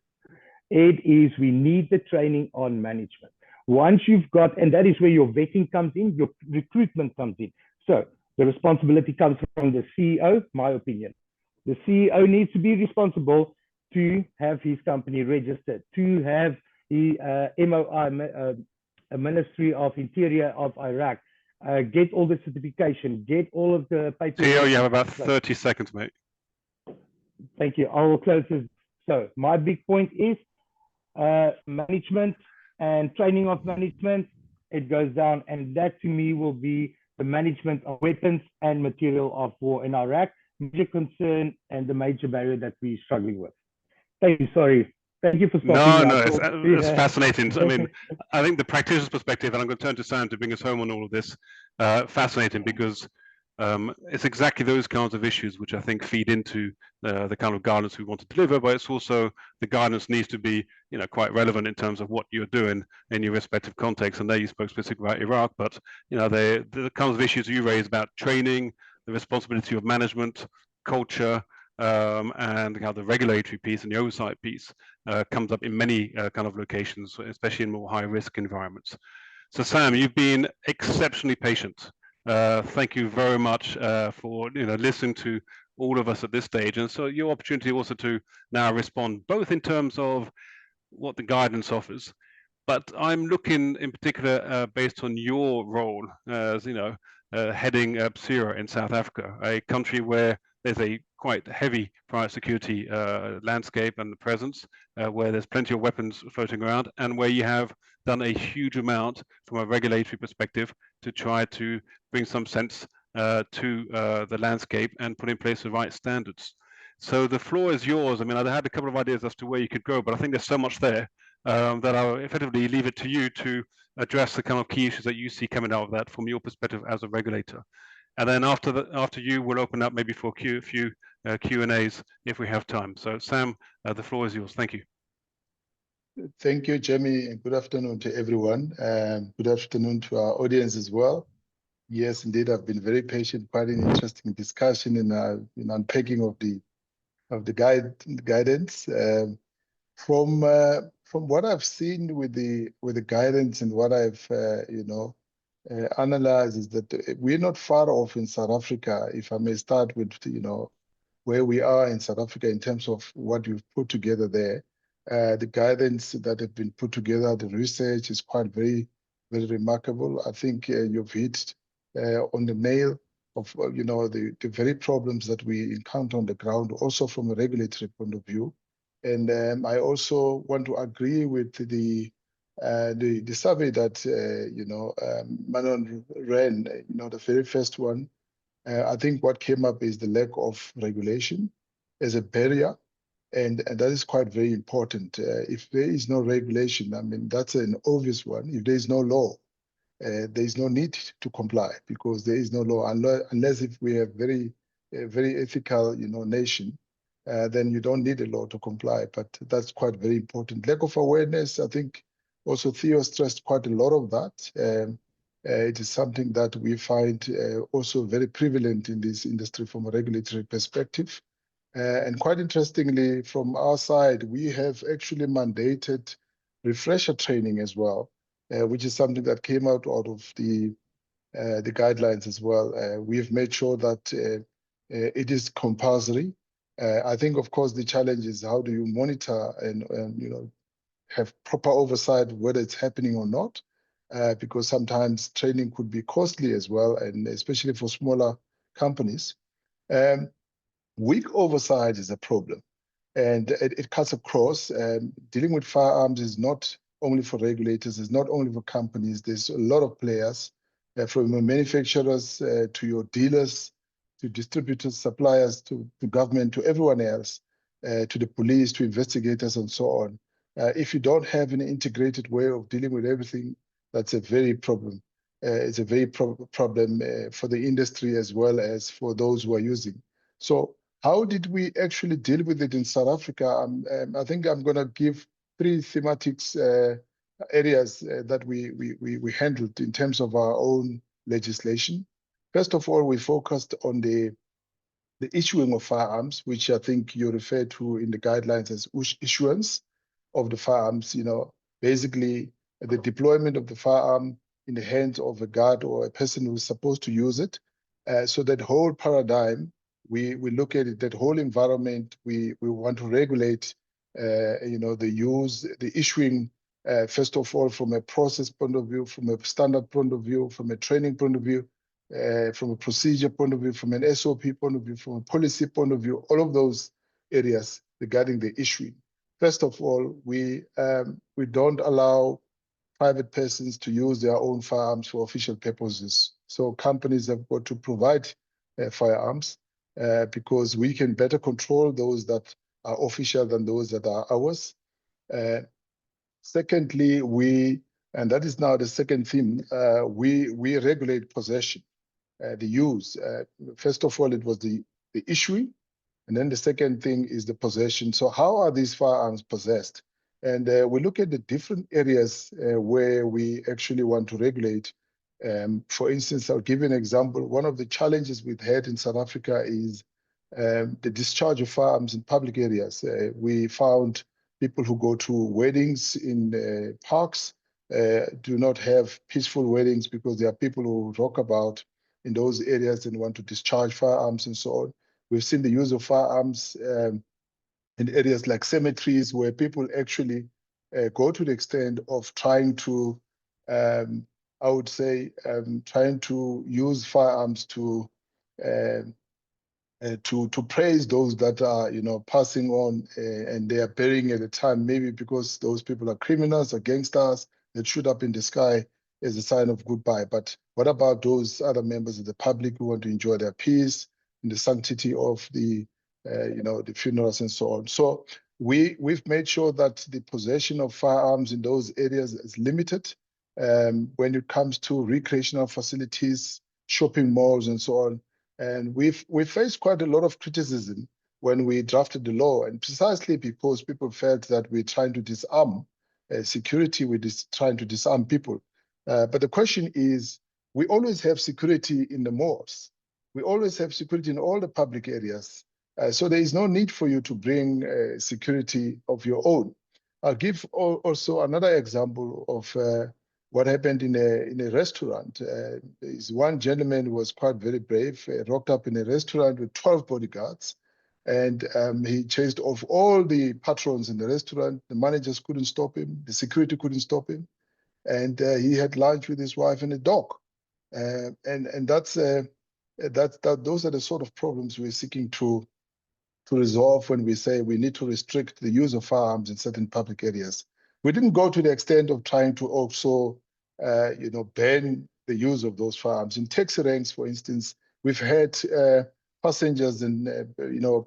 It is, we need the training on management. Once you've got, and that is where your vetting comes in, your recruitment comes in. So the responsibility comes from the CEO, my opinion. The CEO needs to be responsible to have his company registered, to have the MOI, Ministry of Interior of Iraq, get all the certification, get all of the paperwork. CEO, you have about 30 seconds, mate. Thank you. I will close this. So my big point is management and training of management. It goes down, and that to me will be the management of weapons and material of war in Iraq. Major concern and the major barrier that we're struggling with. Thank you. Sorry. Thank you for stopping. No, it's fascinating. I mean, I think the practitioner's perspective, and I'm going to turn to Sam to bring us home on all of this, fascinating, because it's exactly those kinds of issues which I think feed into the kind of guidance we want to deliver, but it's also the guidance needs to be, you know, quite relevant in terms of what you're doing in your respective context. And there you spoke specifically about Iraq, but you know, the kinds of issues you raised about training, the responsibility of management, culture, and how the regulatory piece and the oversight piece comes up in many kind of locations, especially in more high-risk environments. So Sam, you've been exceptionally patient. Thank you very much for listening to all of us at this stage, and so your opportunity also to now respond both in terms of what the guidance offers, but I'm looking in particular based on your role as heading PSiRA in South Africa, a country where there's a quite heavy private security landscape and presence, where there's plenty of weapons floating around, and where you have done a huge amount from a regulatory perspective to try to bring some sense to the landscape and put in place the right standards. So the floor is yours. I mean, I had a couple of ideas as to where you could go, but I think there's so much there that I'll effectively leave it to you to address the kind of key issues that you see coming out of that from your perspective as a regulator. And then after you, we'll open up maybe for a few Q&As if we have time. So Sam, the floor is yours. Thank you. Thank you, Jamie, and good afternoon to everyone. Good afternoon to our audience as well. Yes, indeed, I've been very patient, quite an interesting discussion in unpacking of the guidance. From what I've seen with the guidance and what I've analyzed is that we're not far off in South Africa. If I may start with where we are in South Africa in terms of what you've put together there. The guidance that have been put together, the research is quite very remarkable. I think you've hit on the nail of the very problems that we encounter on the ground, also from a regulatory point of view. And I also want to agree with the survey that Manon ran, the very first one. I think what came up is the lack of regulation as a barrier, and that is quite very important. If there is no regulation, I mean, that's an obvious one. If there is no law, there is no need to comply, because there is no law unless if we have very ethical nation, then you don't need a law to comply. But that's quite very important. Lack of awareness, I think also Theo stressed quite a lot of that. It is something that we find also very prevalent in this industry from a regulatory perspective. And quite interestingly, from our side, we have actually mandated refresher training as well, which is something that came out of the guidelines as well. We have made sure that it is compulsory. I think, of course, the challenge is how do you monitor and have proper oversight whether it's happening or not. Because sometimes training could be costly as well, and especially for smaller companies. Weak oversight is a problem, and it cuts across. Dealing with firearms is not only for regulators, it's not only for companies. There's a lot of players, from your manufacturers to your dealers, to distributors, suppliers, to government, to everyone else, to the police, to investigators, and so on. If you don't have an integrated way of dealing with everything, that's a very problem. It's a very problem for the industry as well as for those who are using. So how did we actually deal with it in South Africa? I think I'm going to give three thematics areas that we handled in terms of our own legislation. First of all, we focused on the issuing of firearms, which I think you referred to in the guidelines as issuance of the firearms. Basically, the deployment of the firearm in the hands of a guard or a person who is supposed to use it. So that whole paradigm, we look at it, that whole environment, we want to regulate, the use, the issuing, first of all, from a process point of view, from a standard point of view, from a training point of view, from a procedure point of view, from an SOP point of view, from a policy point of view, all of those areas regarding the issuing. First of all, we don't allow private persons to use their own firearms for official purposes. So companies have got to provide firearms because we can better control those that are official than those that are ours. Secondly, and that is now the second theme, we regulate possession, the use. First of all, it was the issuing, and then the second thing is the possession. So how are these firearms possessed? And we look at the different areas where we actually want to regulate. For instance, I'll give you an example. One of the challenges we've had in South Africa is the discharge of firearms in public areas. We found people who go to weddings in parks do not have peaceful weddings because there are people who talk about in those areas and want to discharge firearms and so on. We've seen the use of firearms in areas like cemeteries where people actually go to the extent of trying to, I would say, trying to use firearms to praise those that are, passing on and they are burying at a time, maybe because those people are criminals or gangsters that shoot up in the sky as a sign of goodbye. But what about those other members of the public who want to enjoy their peace in the sanctity of the funerals and so on? So we've made sure that the possession of firearms in those areas is limited. When it comes to recreational facilities, shopping malls, and so on. And we faced quite a lot of criticism when we drafted the law, and precisely because people felt that we're trying to disarm security, we're trying to disarm people. But the question is, we always have security in the malls. We always have security in all the public areas. So there is no need for you to bring security of your own. I'll give also another example of what happened in a restaurant. Is one gentleman who was quite very brave, rocked up in a restaurant with 12 bodyguards, and he chased off all the patrons in the restaurant. The managers couldn't stop him. The security couldn't stop him. And he had lunch with his wife and a dog. And those are the sort of problems we're seeking to resolve when we say we need to restrict the use of firearms in certain public areas. We didn't go to the extent of trying to also, ban the use of those firearms. In taxi ranks, for instance, we've had passengers and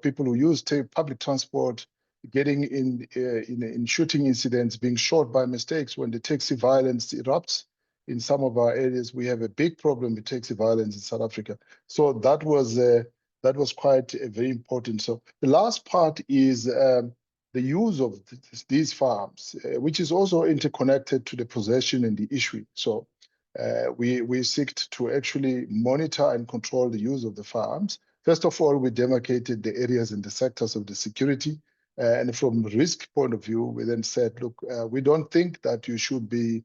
people who use public transport getting in shooting incidents, being shot by mistakes when the taxi violence erupts. In some of our areas, we have a big problem with taxi violence in South Africa. So that was quite very important. So the last part is the use of these firearms, which is also interconnected to the possession and the issuing. So we seek to actually monitor and control the use of the firearms. First of all, we demarcated the areas and the sectors of the security. And from a risk point of view, we then said, look, we don't think that we should be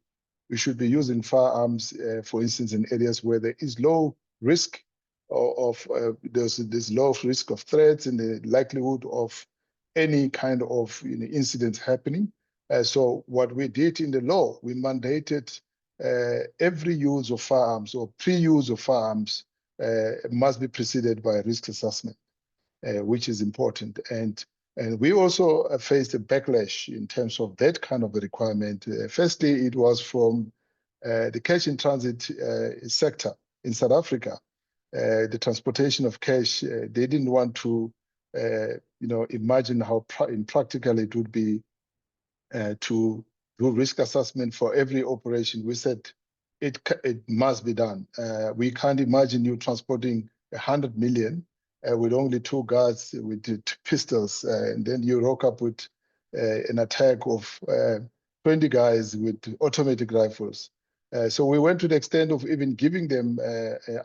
using firearms, for instance, in areas where there is low risk there's low risk of threats and the likelihood of any kind of incident happening. So what we did in the law, we mandated every use of firearms or pre-use of firearms must be preceded by a risk assessment, which is important. And we also faced a backlash in terms of that kind of a requirement. Firstly, it was from the cash in transit sector in South Africa. The transportation of cash, they didn't want to, imagine how impractical it would be to do risk assessment for every operation. We said it must be done. We can't imagine you transporting 100 million with only 2 guards with pistols, and then you rock up with an attack of 20 guys with automatic rifles. So we went to the extent of even giving them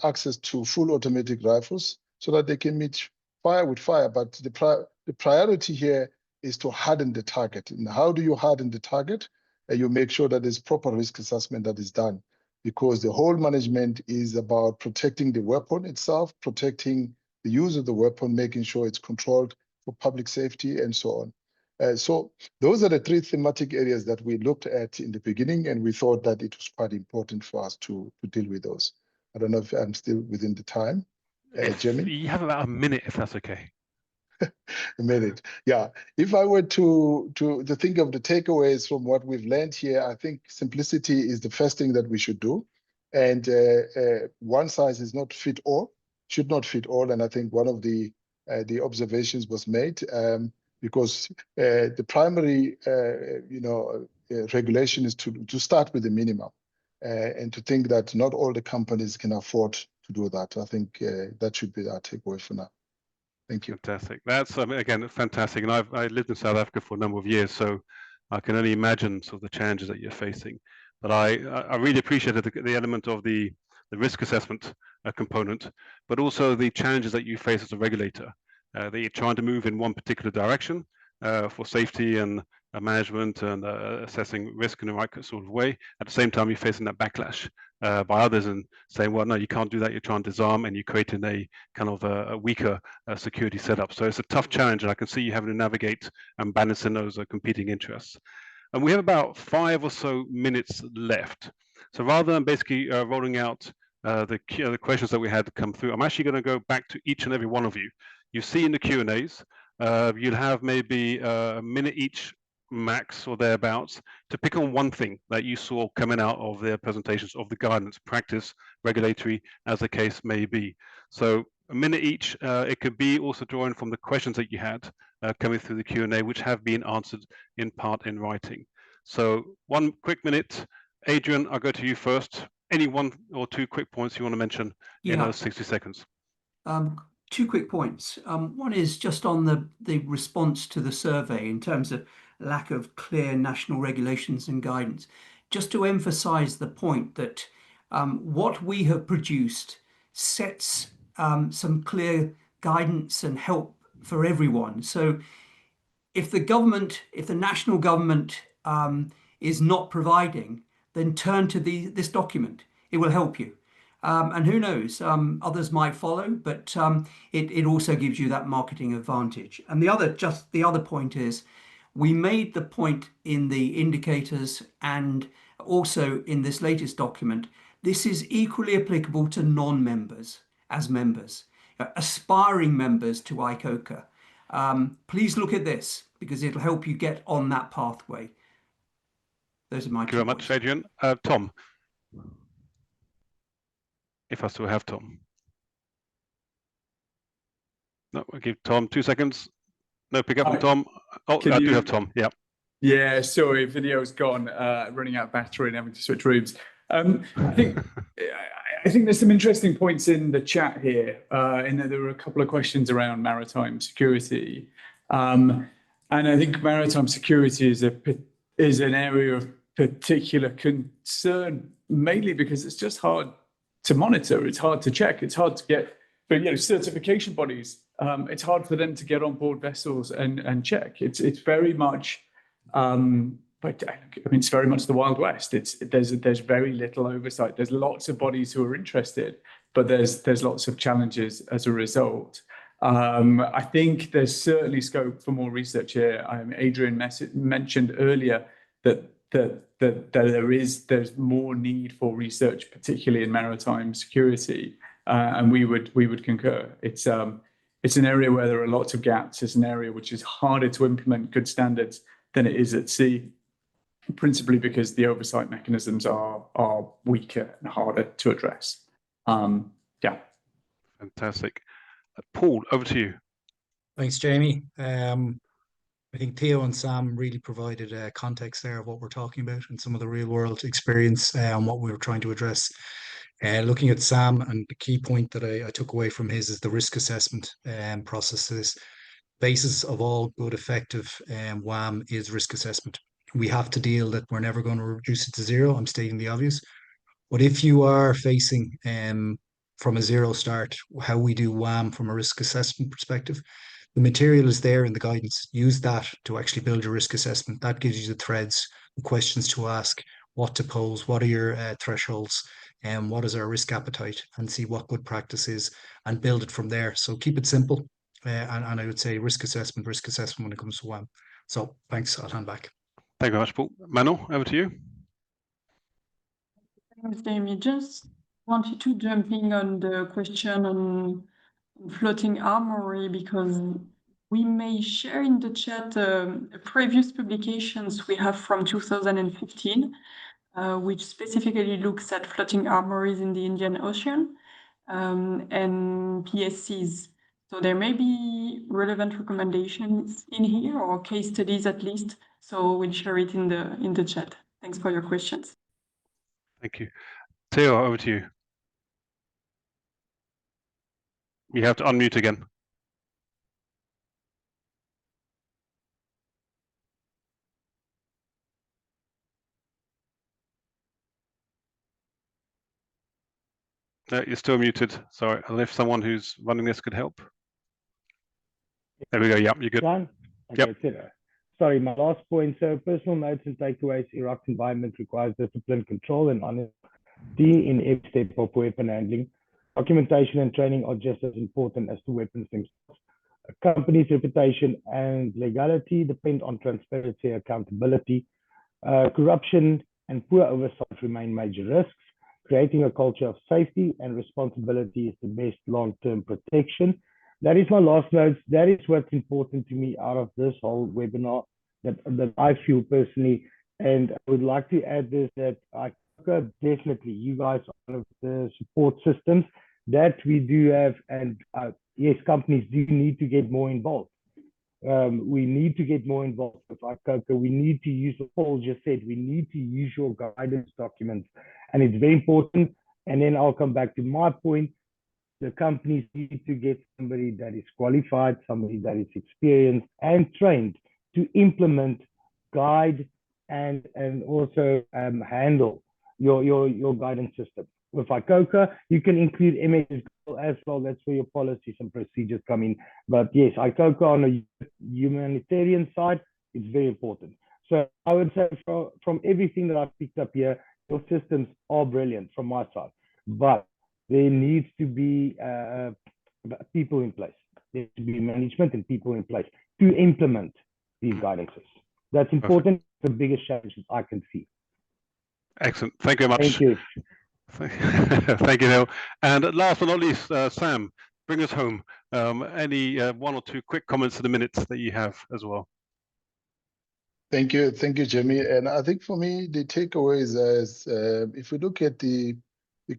access to full automatic rifles so that they can meet fire with fire. But the priority here is to harden the target. And how do you harden the target? You make sure that there's proper risk assessment that is done, because the whole management is about protecting the weapon itself, protecting the use of the weapon, making sure it's controlled for public safety and so on. So those are the 3 thematic areas that we looked at in the beginning, and we thought that it was quite important for us to deal with those. I don't know if I'm still within the time. Jimmy? You have about a minute, if that's okay. A minute. Yeah. If I were to think of the takeaways from what we've learned here, I think simplicity is the first thing that we should do. And one size is not fit all, should not fit all. And I think one of the observations was made because the primary, regulation is to start with the minimum and to think that not all the companies can afford to do that. I think that should be our takeaway for now. Thank you. Fantastic. That's again fantastic. And I lived in South Africa for a number of years, so I can only imagine sort of the challenges that you're facing. But I really appreciated the element of the risk assessment component, but also the challenges that you face as a regulator. That you're trying to move in one particular direction for safety and management and assessing risk in the right sort of way. At the same time, you're facing that backlash by others and saying, well, no, you can't do that. You're trying to disarm, and you're creating a kind of a weaker security setup. So it's a tough challenge, and I can see you having to navigate and balancing those competing interests. And we have about 5 or so minutes left. So rather than basically rolling out the questions that we had to come through, I'm actually going to go back to each and every one of you. You see in the Q&As, you'll have maybe a minute each max or thereabouts to pick on one thing that you saw coming out of their presentations of the guidance, practice, regulatory, as the case may be. So a minute each. It could be also drawing from the questions that you had coming through the Q&A, which have been answered in part in writing. So 1 quick minute. Adrian, I'll go to you first. Any 1 or 2 quick points you want to mention in those 60 seconds? 2 quick points. One is just on the response to the survey in terms of lack of clear national regulations and guidance. Just to emphasize the point that what we have produced sets some clear guidance and help for everyone. So if the national government is not providing, then turn to this document. It will help you. And who knows, others might follow, but it also gives you that marketing advantage. And the other point is, we made the point in the indicators and also in this latest document, this is equally applicable to non-members as members, aspiring members to ICoCA. Please look at this because it'll help you get on that pathway. Those are my Thank you very points. much, Adrian. Tom, if I still have Tom. No, I'll give Tom 2 seconds. No pick up from Tom. Oh, I do have Tom. Yeah. Yeah, sorry, video's gone, running out of battery and having to switch rooms. I think there's some interesting points in the chat here, in that there were a couple of questions around maritime security. And I think maritime security is an area of particular concern, mainly because it's just hard to monitor, it's hard to check, it's hard to get, but certification bodies, it's hard for them to get on board vessels and check. It's very much, but I mean, it's very much the Wild West. There's very little oversight. There's lots of bodies who are interested, but there's lots of challenges as a result. I think there's certainly scope for more research here. Adrian mentioned earlier that there's more need for research, particularly in maritime security, and we would concur. It's an area where there are lots of gaps. It's an area which is harder to implement good standards than it is at sea, principally because the oversight mechanisms are weaker and harder to address. Yeah. Fantastic. Paul, over to you. Thanks, Jamie. I think Theo and Sam really provided context there of what we're talking about and some of the real world experience and what we were trying to address. Looking at Sam, and the key point that I took away from his is the risk assessment processes. Basis of all good, effective WAM is risk assessment. We have to deal that we're never going to reduce it to zero. I'm stating the obvious. But if you are facing from a zero start, how we do WAM from a risk assessment perspective, the material is there in the guidance. Use that to actually build your risk assessment. That gives you the threads, the questions to ask, what to pose, what are your thresholds, and what is our risk appetite, and see what good practice is and build it from there. So keep it simple. And I would say risk assessment when it comes to WAM. So thanks, I'll hand back. Thank you very much, Paul. Mano, over to you. Thanks, Jamie. Just wanted to jump in on the question on floating armory, because we may share in the chat previous publications we have from 2015, which specifically looks at floating armories in the Indian Ocean and PSCs. So there may be relevant recommendations in here, or case studies at least. So we'll share it in the chat. Thanks for your questions. Thank you. Theo, over to you. You have to unmute again. No, you're still muted. Sorry, if someone who's running this could help. There we go. Yep, you're good. John? Okay, yep. Sorry, my last point. So personal notes and takeaways. Iraq's environment requires discipline, control, and honesty in every step of weapon handling. Documentation and training are just as important as the weapons themselves. A company's reputation and legality depend on transparency, accountability. Corruption and poor oversight remain major risks. Creating a culture of safety and responsibility is the best long-term protection. That is my last notes. That is what's important to me out of this whole webinar that I feel personally. And I would like to add this, that ICoCA, definitely, you guys are one of the support systems that we do have. And yes, companies do need to get more involved. We need to get more involved with ICoCA. We need to use, what Paul just said, we need to use your guidance documents. And it's very important. And then I'll come back to my point. The companies need to get somebody that is qualified, somebody that is experienced and trained to implement, guide, and also handle your guidance system. with ICoCA. You can include MS as well. That's where your policies and procedures come in. But yes, ICoCA on a humanitarian side, it's very important. So I would say from everything that I've picked up here, your systems are brilliant from my side. But there needs to be people in place. There needs to be management and people in place to implement these guidances. That's important. The biggest challenge that I can see. Excellent. Thank you very much. Thank you. Thank you, Neil. And last but not least, Sam, bring us home. Any one or two quick comments in the minutes that you have as well? Thank you, Jamie. And I think for me, the takeaways is if we look at the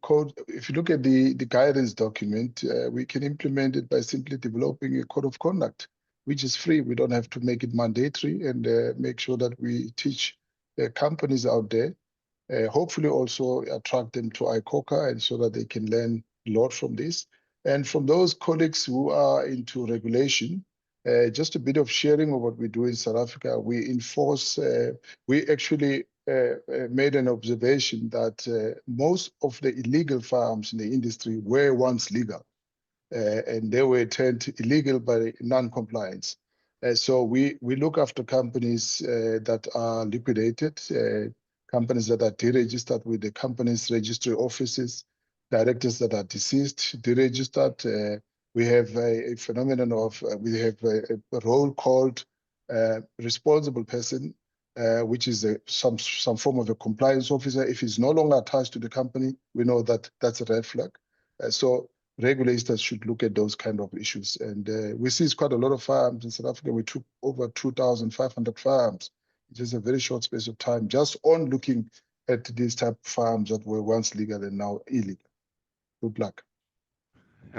code, if you look at the guidance document, we can implement it by simply developing a code of conduct, which is free. We don't have to make it mandatory, and make sure that we teach companies out there, hopefully also attract them to ICoCA, and so that they can learn a lot from this. And from those colleagues who are into regulation, just a bit of sharing of what we do in South Africa. We enforce, we actually made an observation that most of the illegal firearms in the industry were once legal, and they were turned illegal by non-compliance. So we look after companies that are liquidated, companies that are deregistered with the company's registry offices, directors that are deceased, deregistered. We have a phenomenon of, we have a role called responsible person, which is some form of a compliance officer. If he's no longer attached to the company, we know that that's a red flag. So regulators should look at those kind of issues. And we see quite a lot of firearms in South Africa. We took over 2,500 firearms in just a very short space of time, just on looking at these type of firearms that were once legal and now illegal. Good luck.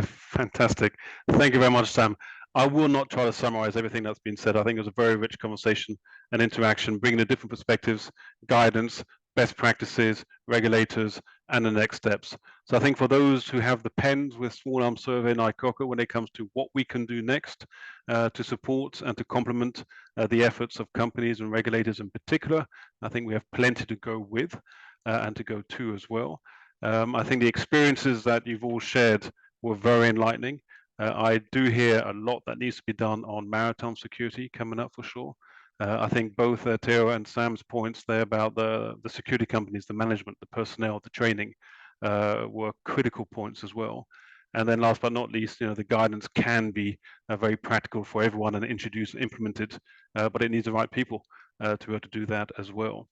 Fantastic. Thank you very much, Sam. I will not try to summarize everything that's been said. I think it was a very rich conversation and interaction, bringing the different perspectives, guidance, best practices, regulators, and the next steps. So I think for those who have the pens with Small Arms Survey and ICoCA, when it comes to what we can do next to support and to complement the efforts of companies and regulators in particular, I think we have plenty to go with and to go to as well. I think the experiences that you've all shared were very enlightening. I do hear a lot that needs to be done on maritime security coming up for sure. I think both Theo and Sam's points there about the security companies, the management, the personnel, the training were critical points as well. And then last but not least, the guidance can be very practical for everyone and introduced and implemented, but it needs the right people to be able to do that as well.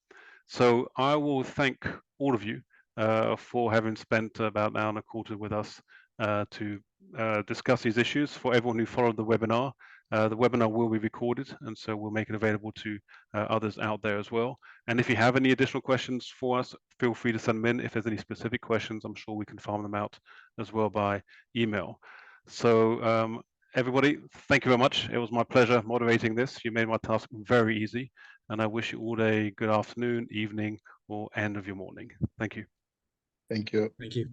So I will thank all of you for having spent about an hour and a quarter with us to discuss these issues. For everyone who followed the webinar will be recorded, and so we'll make it available to others out there as well. And if you have any additional questions for us, feel free to send them in. If there's any specific questions, I'm sure we can farm them out as well by email. So everybody, thank you very much. It was my pleasure moderating this. You made my task very easy, and I wish you all a good afternoon, evening, or end of your morning. Thank you. Thank you. Thank you.